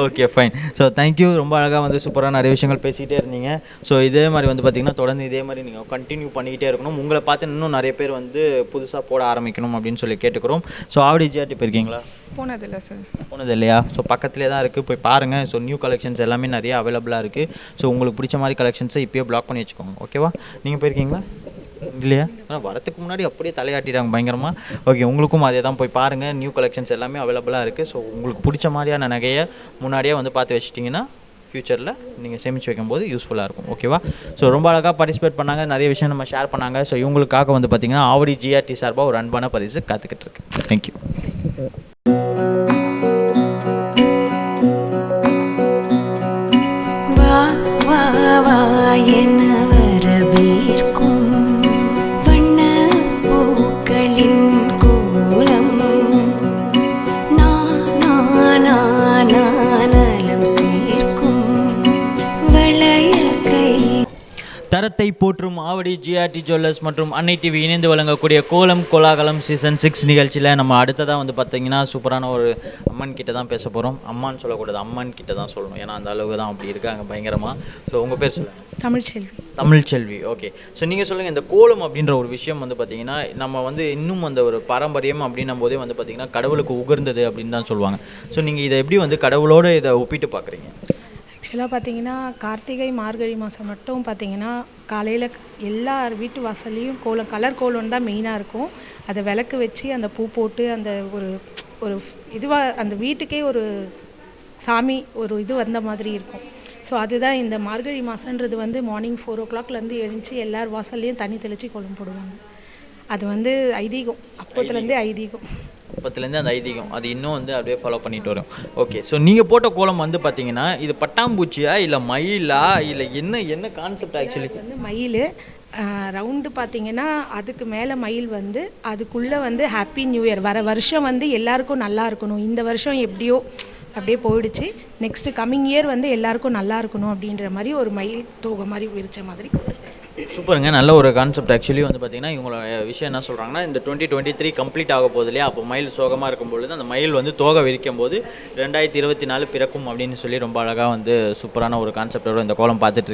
Okay fine. So thank you. ரொம்ப அழகாக வந்து சூப்பராக நிறைய விஷயங்கள் பேசிகிட்டே இருந்தீங்க. ஸோ இதே மாதிரி வந்து பார்த்திங்கன்னா தொடர்ந்து இதே மாதிரி நீங்கள் கண்டினியூ பண்ணிக்கிட்டே இருக்கணும். உங்களை பார்த்து இன்னும் நிறைய பேர் வந்து புதுசாக போட ஆரம்பிக்கணும் அப்படின்னு சொல்லி கேட்டுக்கிறோம். ஸோ ஆவடி ஜிஆர்டி போயிருக்கீங்களா? போனதில்லை சார். போனது இல்லையா? ஸோ பக்கத்துலேயே தான் இருக்குது, போய் பாருங்கள். ஸோ நியூ கலெக்ஷன்ஸ் எல்லாமே நிறைய அவைலபிளாக இருக்குது. ஸோ உங்களுக்கு பிடிச்ச மாதிரி கலெக்ஷன்ஸை இப்போயே பிளாக் பண்ணி வச்சுக்கோங்க. ஓகேவா? நீங்கள் போயிருக்கீங்களா? இல்லையா? ஆனால் வரத்துக்கு முன்னாடி அப்படியே தலையாட்டிட்டாங்க பயங்கரமாக. ஓகே, உங்களுக்கும் அதே தான், போய் பாருங்கள். நியூ கலெக்ஷன்ஸ் எல்லாமே அவைலபிளாக இருக்குது. ஸோ உங்களுக்கு பிடிச்ச மாதிரியான நகையை முன்னாடியே வந்து பார்த்து வச்சிட்டிங்கன்னா ஃப்யூச்சரில் நீங்கள் சேமித்து வைக்கும்போது யூஸ்ஃபுல்லாக இருக்கும். ஓகேவா? ஸோ ரொம்ப அழகாக பார்ட்டிசிபேட் பண்ணாங்க, நிறைய விஷயம் நம்ம ஷேர் பண்ணாங்க. ஸோ இவங்களுக்காக வந்து பார்த்திங்கன்னா ஆவடி ஜிஆர்டி சார்பாக ஒரு அன்பான பரிசு காத்துக்கிட்டு இருக்கு. தேங்க்யூ. தரத்தை போற்றும் ஆவடி ஜிஆர்டி ஜுவல்லர்ஸ் மற்றும் அன்னை டிவி இணைந்து வழங்கக்கூடிய கோலம் கோலாகலம் சீசன் 6 நிகழ்ச்சியில் நம்ம அடுத்ததாக வந்து பார்த்திங்கன்னா சூப்பரான ஒரு அம்மன் கிட்ட தான் பேச போகிறோம். அம்மான்னு சொல்லக்கூடாது, அம்மன் கிட்ட தான் சொல்லணும், ஏன்னா அந்த அளவுக்கு தான் அப்படி இருக்காங்க பயங்கரமாக. ஸோ உங்கள் பேர் சொல்லுங்கள். தமிழ்ச்செல்வி. தமிழ்ச்செல்வி. ஓகே. ஸோ நீங்கள் சொல்லுங்கள், இந்த கோலம் அப்படின்ற ஒரு விஷயம் வந்து பார்த்திங்கன்னா நம்ம வந்து இன்னும் அந்த ஒரு பாரம்பரியம் அப்படின்னும் போதே வந்து பார்த்திங்கன்னா கடவுளுக்கு உகர்ந்தது அப்படின்னு தான் சொல்லுவாங்க. ஸோ நீங்கள் இதை எப்படி வந்து கடவுளோடு இதை ஒப்பிட்டு பார்க்குறீங்க? ஆக்சுவலாக பார்த்தீங்கன்னா கார்த்திகை மார்கழி மாதம் மட்டும் பார்த்தீங்கன்னா காலையில் எல்லார் வீட்டு வாசல்லையும் கோலம், கலர் கோலம் தான் மெயினாக இருக்கும். அதை விளக்கு வச்சு அந்த பூ போட்டு அந்த ஒரு ஒரு இதுவாக அந்த வீட்டுக்கே ஒரு சாமி ஒரு இது வந்த மாதிரி இருக்கும். ஸோ அதுதான் இந்த மார்கழி மாதன்றது வந்து மார்னிங் 4 o'clockலேருந்து எழுந்துச்சி எல்லார் வாசல்லையும் தண்ணி தெளித்து கோலம் போடுவாங்க. அது வந்து ஐதீகம், அப்போத்துலேருந்தே ஐதீகம். அப்பத்துலேருந்து அந்த ஐதீகம் அது இன்னும் வந்து அப்படியே ஃபாலோ பண்ணிட்டு வரும். ஓகே. ஸோ நீங்கள் போட்ட கோலம் வந்து பார்த்தீங்கன்னா இது பட்டாம்பூச்சியா இல்லை மயிலா இல்லை என்ன கான்செப்ட்? ஆக்சுவலி வந்து மயில் ரவுண்டு பார்த்தீங்கன்னா அதுக்கு மேலே மயில் வந்து அதுக்குள்ளே வந்து ஹாப்பி நியூ இயர், வர வருஷம் வந்து எல்லாருக்கும் நல்லா இருக்கணும், இந்த வருஷம் எப்படியோ அப்படியே போயிடுச்சு, நெக்ஸ்ட்டு கம்மிங் இயர் வந்து எல்லாருக்கும் நல்லா இருக்கணும் அப்படின்ற மாதிரி ஒரு மயில் தோகை மாதிரி விரித்த மாதிரி. சூப்பருங்க, நல்ல ஒரு கான்செப்ட். ஆக்சுவலி வந்து பார்த்தீங்கன்னா இவங்களோட விஷயம் என்ன சொல்கிறாங்கன்னா, இந்த 2023 கம்ப்ளீட் ஆக போகுது இல்லையா, அப்போ மயில் சோகமாக இருக்கும்பொழுது அந்த மயில் வந்து தோகை விரிக்கும் போது 2024 பிறக்கும் அப்படின்னு சொல்லி ரொம்ப அழகாக வந்து சூப்பரான ஒரு கான்செப்டோட இந்த கோலம் பார்த்துட்டு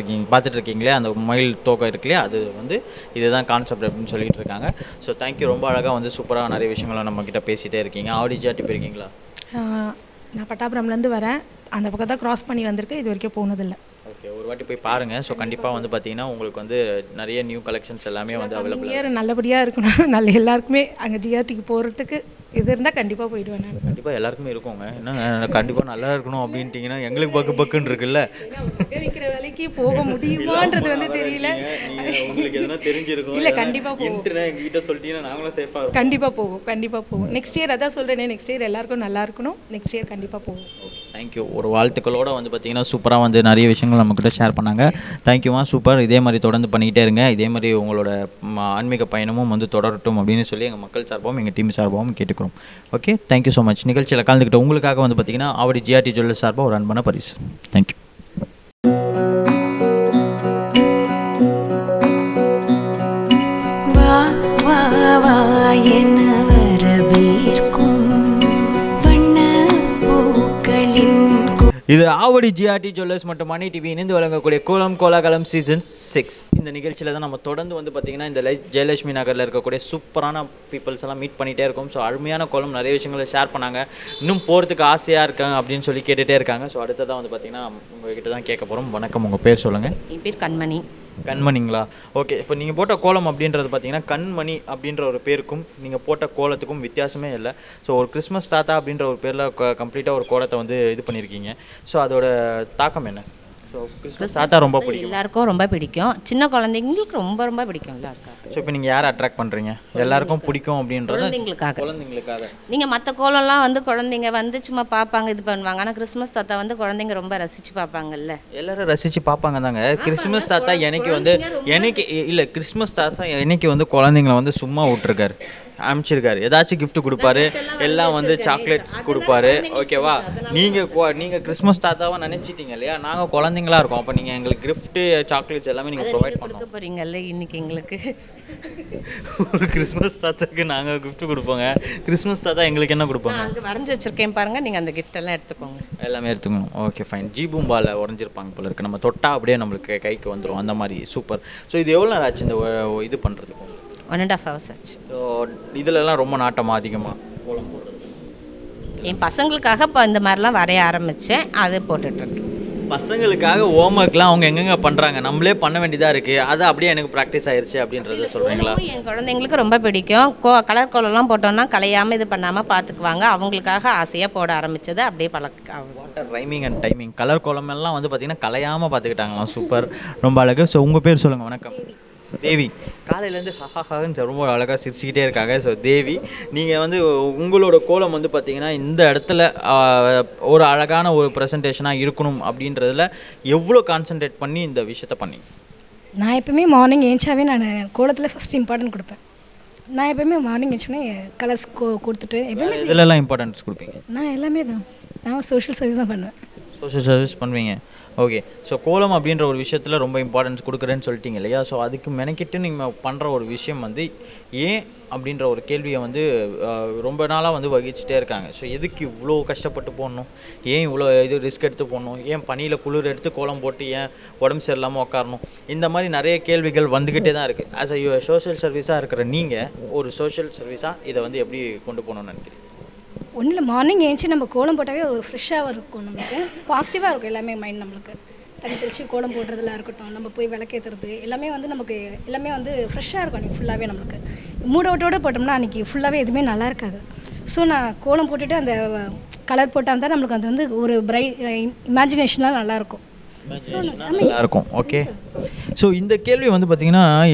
இருக்கீங்களே, அந்த மயில் தோகை இருக்கு இல்லையா, அது வந்து இதுதான் கான்செப்ட் அப்படின்னு சொல்லிட்டு இருக்காங்க. So thank you. ரொம்ப அழகாக வந்து சூப்பராக நிறைய விஷயங்களை நம்மக்கிட்ட பேசிகிட்டே இருக்கீங்க. ஆவடி ஜிஆர்டி போயிருக்கீங்களா? நான் பட்டாபுரம்லேருந்து வரேன், அந்த பக்கம் தான் க்ராஸ் பண்ணி வந்திருக்கேன், இது வரைக்கும் போனதில்லை. ஓகே, ஒரு வாட்டி போய் பாருங்கள். ஸோ கண்டிப்பாக வந்து பார்த்தீங்கன்னா உங்களுக்கு வந்து நிறைய நியூ கலெக்ஷன்ஸ் எல்லாமே வந்து அவைலபிள். நல்லபடியாக இருக்கணும், நல்ல எல்லாருக்குமே அங்கே ஜிஆர்டிக்கு போகிறதுக்கு இது இருந்தால் கண்டிப்பாக போயிடுவேன் நான். கண்டிப்பாக எல்லாருக்குமே இருக்குங்க, என்ன கண்டிப்பாக நல்லா இருக்கணும் அப்படின்ட்டிங்கன்னா எங்களுக்கு பக்குன்னு இருக்குல்ல, விற்கிற வேலைக்கு போக முடியுமான்றது வந்து தெரியல. உங்களுக்கு எதனா தெரிஞ்சிருக்கும். இல்லை கண்டிப்பாக போவோம், எங்ககிட்ட சொல்லிட்டீங்கன்னா நாங்களும் சேஃபாக இருக்கும். கண்டிப்பாக போவோம். நெக்ஸ்ட் இயர் அதான் சொல்கிறேனே, நெக்ஸ்ட் இயர் எல்லாருக்கும் நல்லா இருக்கணும், நெக்ஸ்ட் இயர் கண்டிப்பாக போவோம். தேங்க்யூ. ஒரு வாழ்த்துக்களோடு வந்து பார்த்தீங்கன்னா சூப்பராக வந்து நிறைய விஷயங்கள் நம்மக்கிட்ட ஷேர் பண்ணாங்க. தேங்க்யூமா, சூப்பர். இதே மாதிரி தொடர்ந்து பண்ணிக்கிட்டே இருங்க. இதே மாதிரி உங்களோட ஆன்மீக பயணமும் வந்து தொடரட்டும் அப்படின்னு சொல்லி எங்கள் மக்கள் சார்பாகவும் எங்கள் டீம் சார்பாகவும் கேட்டுக்கிறோம். Okay, thank you so much. நிகழ்ச்சியில் கலந்துக்கிட்ட உங்களுக்காக வந்து பார்த்தீங்கன்னா ஆவடி ஜிஆர்டி ஜுவல்லர்ஸ் சார்பாக ஒரு அன்பான பரிசு. தேங்க்யூ. இது ஆவடி ஜிஆர்டி ஜுவல்லர்ஸ் மற்றும் மணி டிவி இணைந்து வழங்கக்கூடிய கோலம் கோலாகலம் சீசன் 6. இந்த நிகழ்ச்சியில் தான் நம்ம தொடர்ந்து வந்து பார்த்திங்கன்னா இந்த ஜெயலட்சுமி நகரில் இருக்கக்கூடிய சூப்பரான பீப்புள்ஸ் எல்லாம் மீட் பண்ணிகிட்டே இருக்கோம். ஸோ அருமையான கோலம் நிறைய விஷயங்களை ஷேர் பண்ணாங்க, இன்னும் போகிறதுக்கு ஆசையாக இருக்காங்க அப்படின்னு சொல்லி கேட்டுகிட்டே இருக்காங்க. ஸோ அடுத்ததான் வந்து பார்த்திங்கன்னா உங்கள்கிட்ட தான் கேட்க போகிறோம். வணக்கம், உங்கள் பேர் சொல்லுங்கள். என் பேர் கண்மணி. கண்மணிங்களா? ஓகே. இப்போ நீங்கள் போட்ட கோலம் அப்படின்றது பார்த்தீங்கன்னா கண்மணி அப்படின்ற ஒரு பேருக்கும் நீங்கள் போட்ட கோலத்துக்கும் வித்தியாசமே இல்லை. ஸோ ஒரு கிறிஸ்மஸ் தாத்தா அப்படின்ற ஒரு பேரில் கம்ப்ளீட்டாக ஒரு கோலத்தை வந்து இது பண்ணியிருக்கீங்க. ஸோ அதோட தாக்கம் என்ன? ஸோ கிறிஸ்மஸ் தாத்தா ரொம்ப பிடிக்கும், எல்லாருக்கும் ரொம்ப பிடிக்கும், சின்ன குழந்தைங்களுக்கு ரொம்ப ரொம்ப பிடிக்கும் எல்லாருக்கும். ஸோ இப்போ நீங்கள் யாரை அட்ராக்ட் பண்ணுறீங்க? எல்லாருக்கும் பிடிக்கும் அப்படின்றது குழந்தைங்களுக்காக. நீங்கள் மற்ற கோலம்லாம் வந்து குழந்தைங்க வந்து சும்மா பார்ப்பாங்க, இது பண்ணுவாங்க. ஆனால் கிறிஸ்மஸ் தாத்தா வந்து குழந்தைங்க ரொம்ப ரசித்து பார்ப்பாங்கல்ல. எல்லாரும் ரசித்து பார்ப்பாங்க தாங்க. கிறிஸ்மஸ் தாத்தா எனக்கு இல்லை, கிறிஸ்மஸ் தாத்தா என்னைக்கு வந்து குழந்தைங்கள வந்து சும்மா விட்டுருக்காரு, அனுப்பிச்சிருக்காரு. ஏதாச்சும் கிஃப்ட் கொடுப்பாரு, எல்லாம் வந்து சாக்லேட்ஸ் கொடுப்பாரு. ஓகேவா? நீங்கள் கிறிஸ்மஸ் தாத்தாவை நினச்சிட்டீங்க இல்லையா? நாங்கள் குழந்தைங்களா இருக்கோம். அப்போ நீங்கள் எங்களுக்கு கிஃப்ட்டு சாக்லேட்ஸ் எல்லாமே நீங்கள் ப்ரொவைட் கொடுக்க போகிறீங்கல்ல இன்னைக்கு எங்களுக்கு. ஒரு கிறிஸ்மஸ் தாத்தாக்கு நாங்கள் கிஃப்ட் கொடுப்போங்க, கிறிஸ்மஸ் தாத்தா எங்களுக்கு என்ன கொடுப்பாங்க? அங்கே வரைஞ்சி வச்சுருக்கேன் பாருங்கள், நீங்கள் அந்த கிஃப்ட் எல்லாம் எடுத்துக்கோங்க. எல்லாமே எடுத்துக்கணும். Okay fine. ஜீபூம்பாவில் உறைஞ்சிருப்பாங்க போல இருக்குது, நம்ம தொட்டா அப்படியே நம்மளுக்கு கைக்கு வந்துடும் அந்த மாதிரி. சூப்பர். ஸோ இது எவ்வளோ நேரம் ஆச்சு இந்த இது பண்ணுறதுக்கு? 1.5 hours ஆச்சு. ஸோ இதிலெல்லாம் ரொம்ப நாட்டமாக அதிகமாக கோலம் போடுறது என் பசங்களுக்காக இப்போ இந்த மாதிரிலாம் வரைய ஆரம்பித்தேன், அது போட்டுட்ருக்கேன். பசங்களுக்காக ஹோம்ஒர்க்லாம் அவங்க எங்கெங்கே பண்ணுறாங்க, நம்மளே பண்ண வேண்டியதாக இருக்குது, அது அப்படியே எனக்கு ப்ராக்டிஸ் ஆயிடுச்சு அப்படின்றத சொல்கிறீங்களா? என் குழந்தைங்களுக்கு ரொம்ப பிடிக்கும். கலர் கோலம்லாம் போட்டோம்னா கலையாமல் இது பண்ணாமல் பார்த்துக்குவாங்க. அவங்களுக்காக ஆசையாக போட ஆரம்பித்தது அப்படியே water rhyming and timing colour கோலம் எல்லாம் வந்து பார்த்திங்கன்னா கலையாமல் பார்த்துக்கிட்டாங்களாம். சூப்பர், ரொம்ப அழகு. ஸோ உங்கள் பேர் சொல்லுங்கள். வணக்கம். தேவி. காலையிலேருந்து ஹஹான்னு ரொம்ப அழகாக சிரிச்சுக்கிட்டே இருக்காங்க. ஸோ தேவி, நீங்கள் வந்து உங்களோட கோலம் வந்து பார்த்தீங்கன்னா இந்த இடத்துல ஒரு அழகான ஒரு ப்ரெசன்டேஷனாக இருக்கணும் அப்படின்றதுல எவ்வளோ கான்சன்ட்ரேட் பண்ணி இந்த விஷயத்த பண்ணீங்க? நான் எப்பவுமே மார்னிங் ஏஞ்சாவே நான் கோலத்தில் ஃபஸ்ட் இம்பார்ட்டன்ட் கொடுப்பேன். நான் எப்பவுமே மார்னிங் ஏஞ்சோடனே கலர்ஸ் கொடுத்துட்டு எப்பவுமே இதெல்லாம் இம்பார்ட்டன்ஸ் கொடுப்பீங்க? நான் எல்லாமே தான், நான் சோஷியல் சர்வீஸ் தான் பண்ணுவேன். சோஷியல் சர்வீஸ் பண்ணுவீங்க. ஓகே. ஸோ கோலம் அப்படின்ற ஒரு விஷயத்தில் ரொம்ப இம்பார்ட்டன்ஸ் கொடுக்குறேன்னு சொல்லிட்டீங்க இல்லையா? ஸோ அதுக்கு மெனக்கிட்டு நீங்கள் பண்ணுற ஒரு விஷயம் வந்து ஏன் அப்படின்ற ஒரு கேள்வியை வந்து ரொம்ப நாளாக வந்து வகிச்சுட்டே இருக்காங்க. ஸோ எதுக்கு இவ்வளோ கஷ்டப்பட்டு போடணும், ஏன் இவ்வளோ இது ரிஸ்க் எடுத்து போடணும், ஏன் பனியில் குளிர் எடுத்து கோலம் போட்டு ஏன் உடம்பு சரியில்லாமல் உட்காரணும், இந்த மாதிரி நிறைய கேள்விகள் வந்துக்கிட்டே தான் இருக்குது. ஆஸ் அ சோஷியல் சர்வீஸாக இருக்கிற நீங்கள் ஒரு சோஷியல் சர்வீஸாக இதை வந்து எப்படி கொண்டு போகணும்னு நினைக்கிறீங்க? ஒன்றும் இல்லை, மார்னிங் ஏஞ்சி நம்ம கோலம் போட்டாவே ஒரு ஃப்ரெஷ்ஷாக இருக்கும், நம்மளுக்கு பாசிட்டிவாக இருக்கும் எல்லாமே. மைண்ட் நம்மளுக்கு தண்ணி தெளித்து கோலம் போடுறதுலாம் இருக்கட்டும், நம்ம போய் விளக்கேற்றுறது எல்லாமே வந்து நமக்கு எல்லாமே வந்து ஃப்ரெஷ்ஷாக இருக்கும் அன்றைக்கி ஃபுல்லாகவே. நம்மளுக்கு மூட் அவுட்டோடு போட்டோம்னா அன்றைக்கி ஃபுல்லாகவே எதுவுமே நல்லா இருக்காது. ஸோ நான் கோலம் போட்டுட்டு அந்த கலர் போட்டால் தான் நம்மளுக்கு அது வந்து ஒரு இமேஜினேஷன்லாம் நல்லாயிருக்கும். நல்லா இருக்கும். ஓகே. ஸோ இந்த கேள்வி வந்து பார்த்திங்கன்னா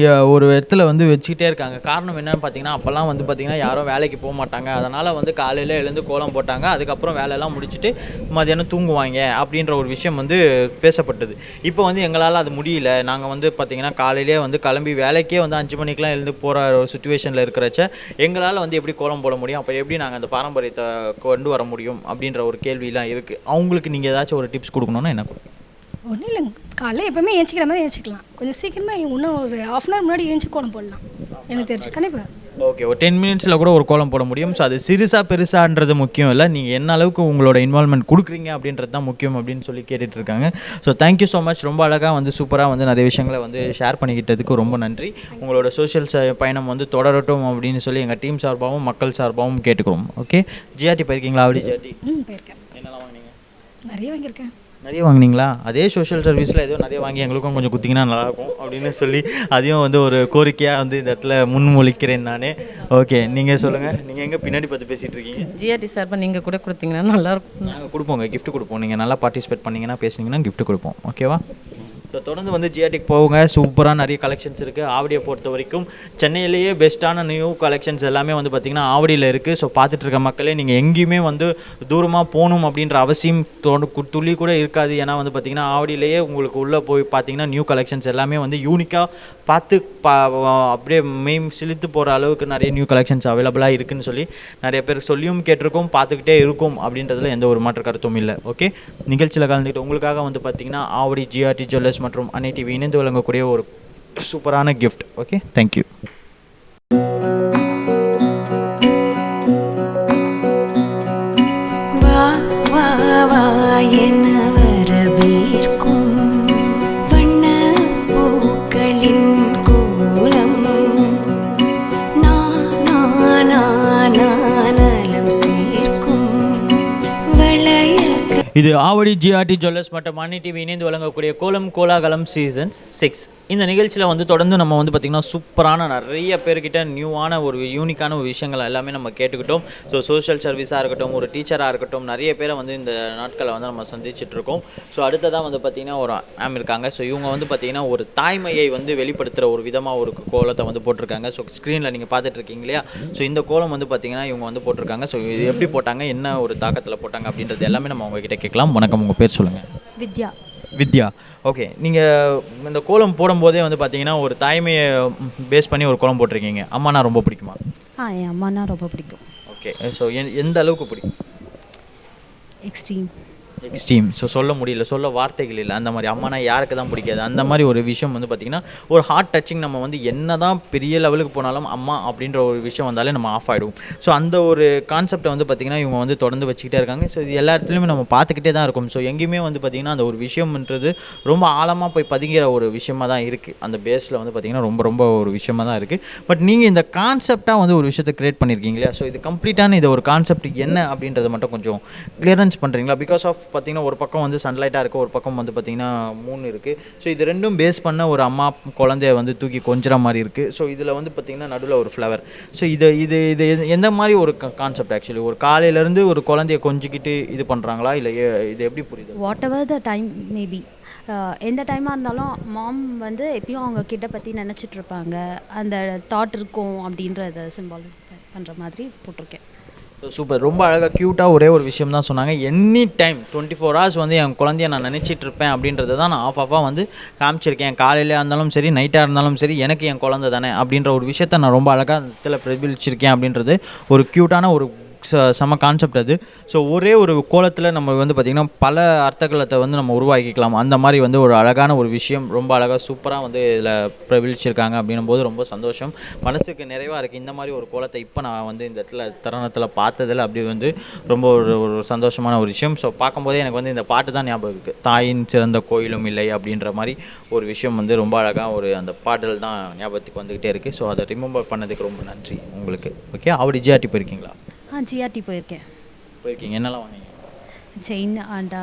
ஒரு இடத்துல வந்து வச்சுக்கிட்டே இருக்காங்க. காரணம் என்னென்னு பார்த்தீங்கன்னா, அப்போல்லாம் வந்து பார்த்திங்கன்னா யாரும் வேலைக்கு போக மாட்டாங்க, அதனால் வந்து காலையில் எழுந்து கோலம் போட்டாங்க, அதுக்கப்புறம் வேலையெல்லாம் முடிச்சுட்டு மதியானம் தூங்குவாங்க அப்படின்ற ஒரு விஷயம் வந்து பேசப்பட்டது. இப்போ வந்து எங்களால் அது முடியல, நாங்கள் வந்து பார்த்திங்கன்னா காலையிலே வந்து கிளம்பி வேலைக்கே வந்து 5 மணிக்கெலாம் எழுந்து போகிற ஒரு சுச்சுவேஷனில் இருக்கிறச்ச எங்களால் வந்து எப்படி கோலம் போட முடியும், அப்போ எப்படி நாங்கள் அந்த பாரம்பரியத்தை கொண்டு வர முடியும் அப்படின்ற ஒரு கேள்வியெலாம் இருக்குது. அவங்களுக்கு நீங்கள் ஏதாச்சும் ஒரு டிப்ஸ் கொடுக்கணுன்னா என்ன கொடுப்பீங்க? ஒன்றும் இல்லை, காலையில் எப்போவுமே ஏஞ்சிக்கிற மாதிரி ஏஞ்சிக்கலாம், கொஞ்சம் சீக்கிரமாக இன்னும் ஒரு 1/2 hour முன்னாடி ஏஞ்சி கோலம் போடலாம் எனக்கு தெரிஞ்சு. கண்டிப்பாக ஓகே. ஒரு 10 மினிட்ஸில் கூட ஒரு கோலம் போட முடியும். ஸோ அது சிறுசாக பெருசான்றது முக்கியம் இல்லை, நீங்கள் என்ன அளவுக்கு உங்களோட இன்வால்மெண்ட் கொடுக்குறீங்க அப்படின்றது தான் முக்கியம் அப்படின்னு சொல்லி கேட்டுட்ருக்காங்க. So thank you so much. ரொம்ப அழகாக வந்து சூப்பராக வந்து நிறைய விஷயங்களை வந்து ஷேர் பண்ணிக்கிட்டதுக்கு ரொம்ப நன்றி. உங்களோட சோஷியல் பயணம் வந்து தொடரட்டும் அப்படின்னு சொல்லி எங்கள் டீம் சார்பாகவும் மக்கள் சார்பாகவும் கேட்டுக்கிறோம். ஓகே. ஜிஆர்டி போயிருக்கீங்களா? அப்படி ஜிஆர்டி போயிருக்கேன். என்னெல்லாம் வாங்கினீங்க? நிறைய வாங்கியிருக்கேன். நிறைய வாங்கினீங்களா? அதே சோஷியல் சர்வீஸில் ஏதோ நிறைய வாங்கி எங்களுக்கும் கொஞ்சம் குத்திங்கன்னா நல்லாயிருக்கும் அப்படின்னு சொல்லி அதையும் வந்து ஒரு கோரிக்கையாக வந்து இந்த இடத்துல முன்மொழிக்கிறேன் நான். ஓகே, நீங்கள் சொல்லுங்கள். நீங்கள் எங்கே பின்னாடி பார்த்து பேசிகிட்டு இருக்கீங்க? ஜிஆர்டி சார்பாக நீங்கள் கூட கொடுத்தீங்கன்னா நல்லாயிருக்கும். நாங்கள் கொடுப்போங்க, கிஃப்ட் கொடுப்போம். நீங்கள் நல்லா பார்ட்டிசிபேட் பண்ணிங்கன்னா பேசுனீங்கன்னா கிஃப்ட் கொடுப்போம். ஓகேவா? ஸோ தொடர்ந்து வந்து ஜிஆர்டிக்கு போங்க. சூப்பராக நிறைய கலெக்ஷன்ஸ் இருக்குது. ஆவடியை பொறுத்த வரைக்கும் சென்னையிலேயே பெஸ்ட்டான நியூ கலெக்ஷன்ஸ் எல்லாமே வந்து பார்த்திங்கன்னா ஆவடியில் இருக்குது. ஸோ பார்த்துட்டு இருக்க மக்களே, நீங்கள் எங்கேயுமே வந்து தூரமாக போகணும் அப்படின்ற அவசியம் துளி கூட இருக்காது. ஏன்னா வந்து பார்த்திங்கன்னா ஆவடியிலேயே உங்களுக்கு உள்ளே போய் பார்த்திங்கன்னா நியூ கலெக்ஷன்ஸ் எல்லாமே வந்து யூனிக்காக பார்த்து அப்படியே சிலித்து போகிற அளவுக்கு நிறைய நியூ கலெக்ஷன்ஸ் அவைலபிளாக இருக்குதுன்னு சொல்லி நிறைய பேர் சொல்லியும் கேட்டிருக்கோம், பார்த்துக்கிட்டே இருக்கும் அப்படின்றதுல எந்த ஒரு மாற்று கருத்தும் இல்லை. ஓகே. நிகழ்ச்சியில் கலந்துக்கிட்டு உங்களுக்காக வந்து பார்த்திங்கன்னா ஆவடி ஜிஆர்டி ஜுவல்லர்ஸ் மற்றும் அன்னை டிவி இணைந்து வழங்கக்கூடிய ஒரு சூப்பரான கிஃப்ட். Okay, thank you. இது ஆவடி ஜிஆர்டி ஜுவல்லர்ஸ் மற்றும் மணி டிவி இணைந்து வழங்கக்கூடிய கோலம் கோலாகலம் சீசன் 6. இந்த நிகழ்ச்சியில் வந்து தொடர்ந்து நம்ம வந்து பார்த்திங்கன்னா சூப்பரான நிறைய பேர்கிட்ட நியூவான ஒரு யூனிக்கான ஒரு விஷயங்கள் எல்லாமே நம்ம கேட்டுக்கிட்டோம். ஸோ சோஷியல் சர்வீஸாக இருக்கட்டும், ஒரு டீச்சராக இருக்கட்டும், நிறைய பேரை வந்து இந்த நாட்களை வந்து நம்ம சந்திச்சிட்ருக்கோம். ஸோ அடுத்ததாக வந்து பார்த்திங்கன்னா ஒரு மேம் இருக்காங்க. ஸோ இவங்க வந்து பார்த்திங்கன்னா ஒரு தாய்மையை வந்து வெளிப்படுத்துகிற ஒரு விதமாக ஒரு கோலத்தை வந்து போட்டிருக்காங்க. ஸோ ஸ்க்ரீனில் நீங்கள் பார்த்துட்ருக்கீங்க இல்லையா? ஸோ இந்த கோலம் வந்து பார்த்திங்கன்னா இவங்க வந்து போட்டிருக்காங்க. ஸோ இது எப்படி போட்டாங்க, என்ன ஒரு தாக்கத்தில் போட்டாங்க அப்படின்றது எல்லாமே நம்ம உங்ககிட்ட கேட்கலாம். வணக்கம், உங்கள் பேர் சொல்லுங்கள். வித்யா. ஓகே, நீங்கள் இந்த கோலம் போடும்போதே வந்து பார்த்தீங்கன்னா ஒரு தாய்மையை பேஸ் பண்ணி ஒரு கோலம் போட்டிருக்கீங்க. அம்மானா ரொம்ப பிடிக்குமா? என் அம்மானா ரொம்ப பிடிக்கும். ஓகே, ஸோ எந்த அளவுக்கு பிடிக்கும்? எக்ஸ்ட்ரீம். ஸோ சொல்ல முடியல, சொல்ல வார்த்தைகள் இல்லை. அந்த மாதிரி அம்மானா யாருக்கு தான் பிடிக்காது? அந்த மாதிரி ஒரு விஷயம் வந்து பார்த்திங்கன்னா ஒரு ஹார்ட் டச்சிங். நம்ம வந்து என்ன தான் பெரிய லெவலுக்கு போனாலும் அம்மா அப்படின்ற ஒரு விஷயம் வந்தாலே நம்ம ஆஃப் ஆகிடுவோம். ஸோ அந்த ஒரு கான்செப்டை வந்து பார்த்திங்கன்னா இவங்க வந்து தொடர்ந்து வச்சுக்கிட்டே இருக்காங்க. ஸோ இது எல்லா இடத்துலையுமே நம்ம பார்த்துக்கிட்டே தான் இருக்கும். ஸோ எங்கேயுமே வந்து பார்த்திங்கன்னா அந்த ஒரு விஷயம்ன்றது ரொம்ப ஆழமாக போய் பதிகிற ஒரு விஷயமாக தான் இருக்குது. அந்த பேஸில் வந்து பார்த்திங்கன்னா ரொம்ப ரொம்ப ஒரு விஷயமாக தான் இருக்குது. பட் நீங்கள் இந்த கான்செப்டாக வந்து ஒரு விஷயத்தை க்ரியேட் பண்ணியிருக்கீங்க இல்லையா? ஸோ இது கம்ப்ளீட்டான இது ஒரு கான்செப்ட் என்ன அப்படின்றத மட்டும் கொஞ்சம் கிளியரன்ஸ் பண்ணுறீங்களா? பிகாஸ் ஆஃப் பார்த்திங்கன்னா ஒரு பக்கம் வந்து சன்லைட்டாக இருக்குது, ஒரு பக்கம் வந்து பார்த்திங்கன்னா மூணு இருக்குது. ஸோ இது ரெண்டும் பேஸ் பண்ண ஒரு அம்மா குழந்தைய வந்து தூக்கி கொஞ்சிற மாதிரி இருக்குது. ஸோ இதில் வந்து பார்த்திங்கன்னா நடுவில் ஒரு ஃப்ளவர். ஸோ இது இது இது எந்த மாதிரி ஒரு கான்செப்ட் ஆக்சுவலி? ஒரு காலையிலேருந்து ஒரு குழந்தைய கொஞ்சிக்கிட்டு இது பண்ணுறாங்களா, இல்லை இது எப்படி புரியுது? What ever the time maybe, எந்த டைமாக இருந்தாலும் மாம் வந்து எப்பயும் அவங்க கிட்ட பற்றி நினச்சிட்ருப்பாங்க. அந்த தாட் இருக்கும் அப்படின்றத சிம்பால் பண்ணுற மாதிரி போட்டிருக்கேன். சூப்பர், ரொம்ப அழகாக க்யூட்டாக ஒரே ஒரு விஷயம் தான் சொன்னாங்க. எனி டைம் 24 hours வந்து என் குழந்தைய நான் நினச்சிட்டு இருப்பேன் அப்படின்றத தான் நான் ஆஃபாக வந்து காமிச்சிருக்கேன். காலையில இருந்தாலும் சரி, நைட்டாக இருந்தாலும் சரி, எனக்கு என் குழந்தை தானே அப்படின்ற ஒரு விஷயத்த நான் ரொம்ப அழகாக இதில் பிரதிபலிச்சிருக்கேன் அப்படின்றது ஒரு க்யூட்டான ஒரு செம கான்செப்ட் அது. ஸோ ஒரே ஒரு கோலத்தில் நம்ம வந்து பார்த்திங்கன்னா பல அர்த்தங்களத்தை வந்து நம்ம உருவாக்கிக்கலாம். அந்த மாதிரி வந்து ஒரு அழகான ஒரு விஷயம் ரொம்ப அழகாக சூப்பராக வந்து இதில் பிரபலிச்சிருக்காங்க அப்படின்னும் போது ரொம்ப சந்தோஷம், மனசுக்கு நிறைவாக இருக்குது. இந்த மாதிரி ஒரு கோலத்தை இப்போ நான் வந்து இந்த இடத்துல தருணத்தில் பார்த்ததில் அப்படி வந்து ரொம்ப ஒரு சந்தோஷமான ஒரு விஷயம். ஸோ பார்க்கும்போதே எனக்கு வந்து இந்த பாட்டு தான் ஞாபகம் இருக்குது. தாயின் சிறந்த கோயிலும் இல்லை அப்படின்ற மாதிரி ஒரு விஷயம் வந்து ரொம்ப அழகாக ஒரு அந்த பாடல் தான் ஞாபகத்துக்கு வந்துக்கிட்டே இருக்குது. ஸோ அதை ரிமெம்பர் பண்ணதுக்கு ரொம்ப நன்றி உங்களுக்கு. ஓகே, ஆவடி ஜிஆர்டி போயிருக்கீங்களா? ஜிஆர்டி போயிருக்கேன். என்னெல்லாம் வாங்கிங்க? செயின் அண்ட்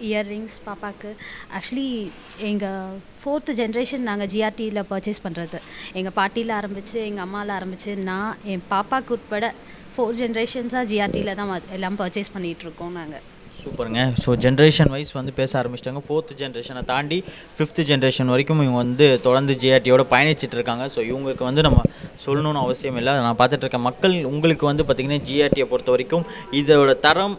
இயர்ரிங்ஸ் பாப்பாவுக்கு. ஆக்சுவலி எங்கள் 4th ஜென்ரேஷன் நாங்கள் ஜிஆர்டியில் பர்ச்சேஸ் பண்ணுறது. எங்கள் பாட்டியில் ஆரம்பித்து, எங்கள் அம்மாவில் ஆரம்பித்து, நான் என் பாப்பாவுக்கு உட்பட 4 ஜென்ரேஷன்ஸாக ஜிஆர்டியில் தான் எல்லாம் பர்ச்சேஸ் பண்ணிகிட்ருக்கோம் நாங்கள். சூப்பருங்க. ஸோ ஜென்ரேஷன் வைஸ் வந்து பேச ஆரம்பிச்சிட்டாங்க. 4th ஜென்ரேஷனை தாண்டி 5th ஜென்ரேஷன் வரைக்கும் இவங்க வந்து தொடர்ந்து ஜிஆர்டியோட பயணிச்சிட்டு இருக்காங்க. ஸோ இவங்களுக்கு வந்து நம்ம சொல்லணும்னு அவசியம் இல்லை. நான் பார்த்துட்டு இருக்க மக்கள் உங்களுக்கு வந்து பார்த்திங்கன்னா ஜிஆர்டியை பொறுத்த வரைக்கும் இதோட தரம்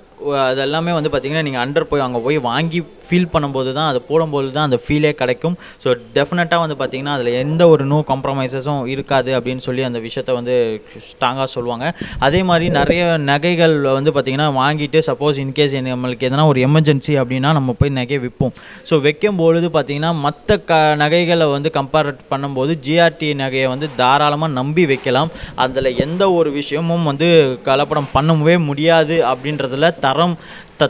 அதெல்லாமே வந்து பார்த்திங்கன்னா நீங்கள் அண்டர் போய் அங்கே போய் வாங்கி ஃபீல் பண்ணும்போது தான், அது போடும்போது தான் அந்த ஃபீலே கிடைக்கும். ஸோ டெஃபினட்டாக வந்து பார்த்திங்கன்னா அதில் எந்த ஒரு நோ காம்ப்ரமைசஸும் இருக்காது அப்படின்னு சொல்லி அந்த விஷயத்த வந்து ஸ்ட்ராங்காக சொல்லுவாங்க. அதே மாதிரி நிறைய நகைகள் வந்து பார்த்திங்கன்னா வாங்கிட்டு சப்போஸ் இன்கேஸ் நம்மளுக்கு எதனா ஒரு எமர்ஜென்சி அப்படின்னா நம்ம போய் நகை விற்போம். ஸோ வைக்கும்பொழுது பார்த்திங்கன்னா மற்ற நகைகளை வந்து கம்பேர் பண்ணும்போது ஜிஆர்டி நகையை வந்து தாராளமாக நம்பி வைக்கலாம். அதில் எந்த ஒரு விஷயமும் வந்து கலப்படம் பண்ணவே முடியாது அப்படின்றதுல தரம்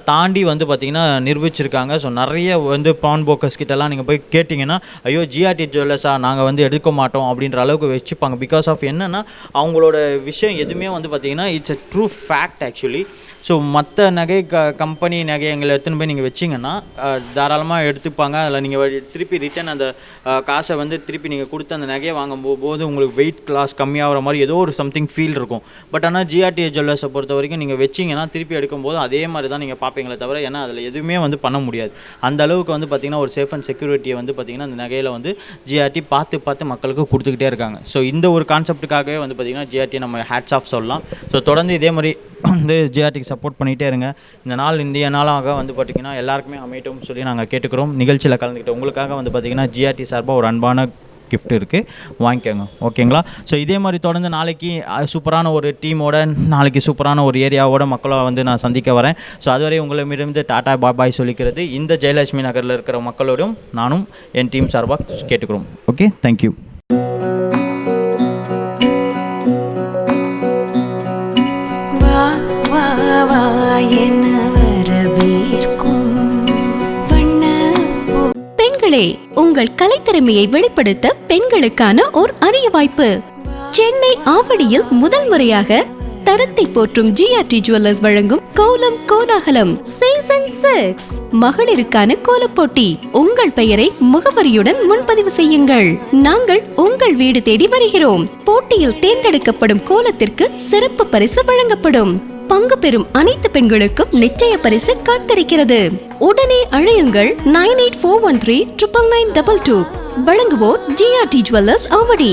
தாண்டி வந்து பார்த்திங்கன்னா நிரூபிச்சிருக்காங்க. ஸோ நிறைய வந்து பான் போக்கர்ஸ் கிட்டலாம் நீங்கள் போய் கேட்டிங்கன்னா ஐயோ ஜிஆர்டி ஜுவல்லர்ஸாக நாங்கள் வந்து எடுக்க மாட்டோம் அப்படின்ற அளவுக்கு வச்சுப்பாங்க. பிகாஸ் ஆஃப் என்னென்னா அவங்களோட விஷயம் எதுவுமே வந்து பார்த்திங்கன்னா it's a true fact actually. So மற்ற நகை கம்பெனி நகை எங்களை எடுத்துன்னு போய் நீங்கள் வச்சிங்கன்னா தாராளமாக எடுத்துப்பாங்க. அதில் நீங்கள் திருப்பி ரிட்டன் அந்த காசை வந்து திருப்பி நீங்கள் கொடுத்து அந்த நகையை வாங்கும் போது உங்களுக்கு வெயிட் கிளாஸ் கம்மியாகிற மாதிரி ஏதோ ஒரு சம்திங் ஃபீல் இருக்கும். பட் ஆனால் ஜிஆர்டி ஜுவல்லர்ஸை பொறுத்த வரைக்கும் நீங்கள் வச்சிங்கன்னா திருப்பி எடுக்கும்போது அதே மாதிரி தான் நீங்கள் பார்ப்பீங்களே தவிர, ஏன்னா அதில் எதுவுமே வந்து பண்ண முடியாது. அந்த அளவுக்கு வந்து பார்த்திங்கன்னா ஒரு சேஃப் அண்ட் செக்யூரிட்டியை வந்து பார்த்திங்கன்னா அந்த நகையில் வந்து ஜிஆர்டி பார்த்து மக்களுக்கு கொடுத்துக்கிட்டே இருக்காங்க. ஸோ இந்த ஒரு கான்செப்ட்டுக்காகவே வந்து பார்த்திங்கன்னா ஜிஆர்டி நம்ம ஹேட்ஸ் ஆஃப் சொல்லலாம். ஸோ தொடர்ந்து இதே மாதிரி வந்து ஜிஆர்டிக்கு சப்போர்ட் பண்ணிகிட்டே இருங்க. இந்த நாள் இந்திய நாளாக வந்து பார்த்திங்கன்னா எல்லாருக்குமே அமையட்டும் சொல்லி நாங்கள் கேட்டுக்கிறோம். நிகழ்ச்சியில் கலந்துக்கிட்ட உங்களுக்காக வந்து பார்த்திங்கன்னா ஜிஆர்டி சார்பாக ஒரு அன்பான கிஃப்ட் இருக்குது, வாங்கிக்கோங்க. ஓகேங்களா? ஸோ இதே மாதிரி தொடர்ந்து நாளைக்கு சூப்பரான ஒரு டீமோட, நாளைக்கு சூப்பரான ஒரு ஏரியாவோட மக்களை வந்து நான் சந்திக்க வரேன். ஸோ அதுவரை உங்களிடமிருந்து டாடா பாய் சொல்லிக்கிறது இந்த ஜெயலட்சுமி நகரில் இருக்கிற மக்களோடும் நானும் என் டீம் சார்பாக கேட்டுக்கிறோம். Okay, thank you. பெண்களே, உங்கள் கலைத்திறமையை வெளிப்படுத்த பெண்களுக்கான ஓர் அரிய வாய்ப்பு. சென்னை ஆவடியில் முதல் முறையாக தரத்தை போற்றும் ஜிஆர்டி ஜுவல்லர்ஸ் வழங்கும் கோலம் கோலாகலம் சீசன் 6 மகளிருக்கான கோலப்போட்டி. உங்கள் பெயரை முகவரியுடன் முன்பதிவு செய்யுங்கள். நாங்கள் உங்கள் வீடு தேடி வருகிறோம். போட்டியில் தேர்ந்தெடுக்கப்படும் கோலத்திற்கு சிறப்பு பரிசு வழங்கப்படும். பங்கு பெறும் அனைத்து பெண்களுக்கும் நிச்சய பரிசு காத்திருக்கிறது. உடனே அழையுங்கள் 9841399922. வழங்குவோர் ஜிஆர்டி ஜுவல்லர்ஸ் ஆவடி.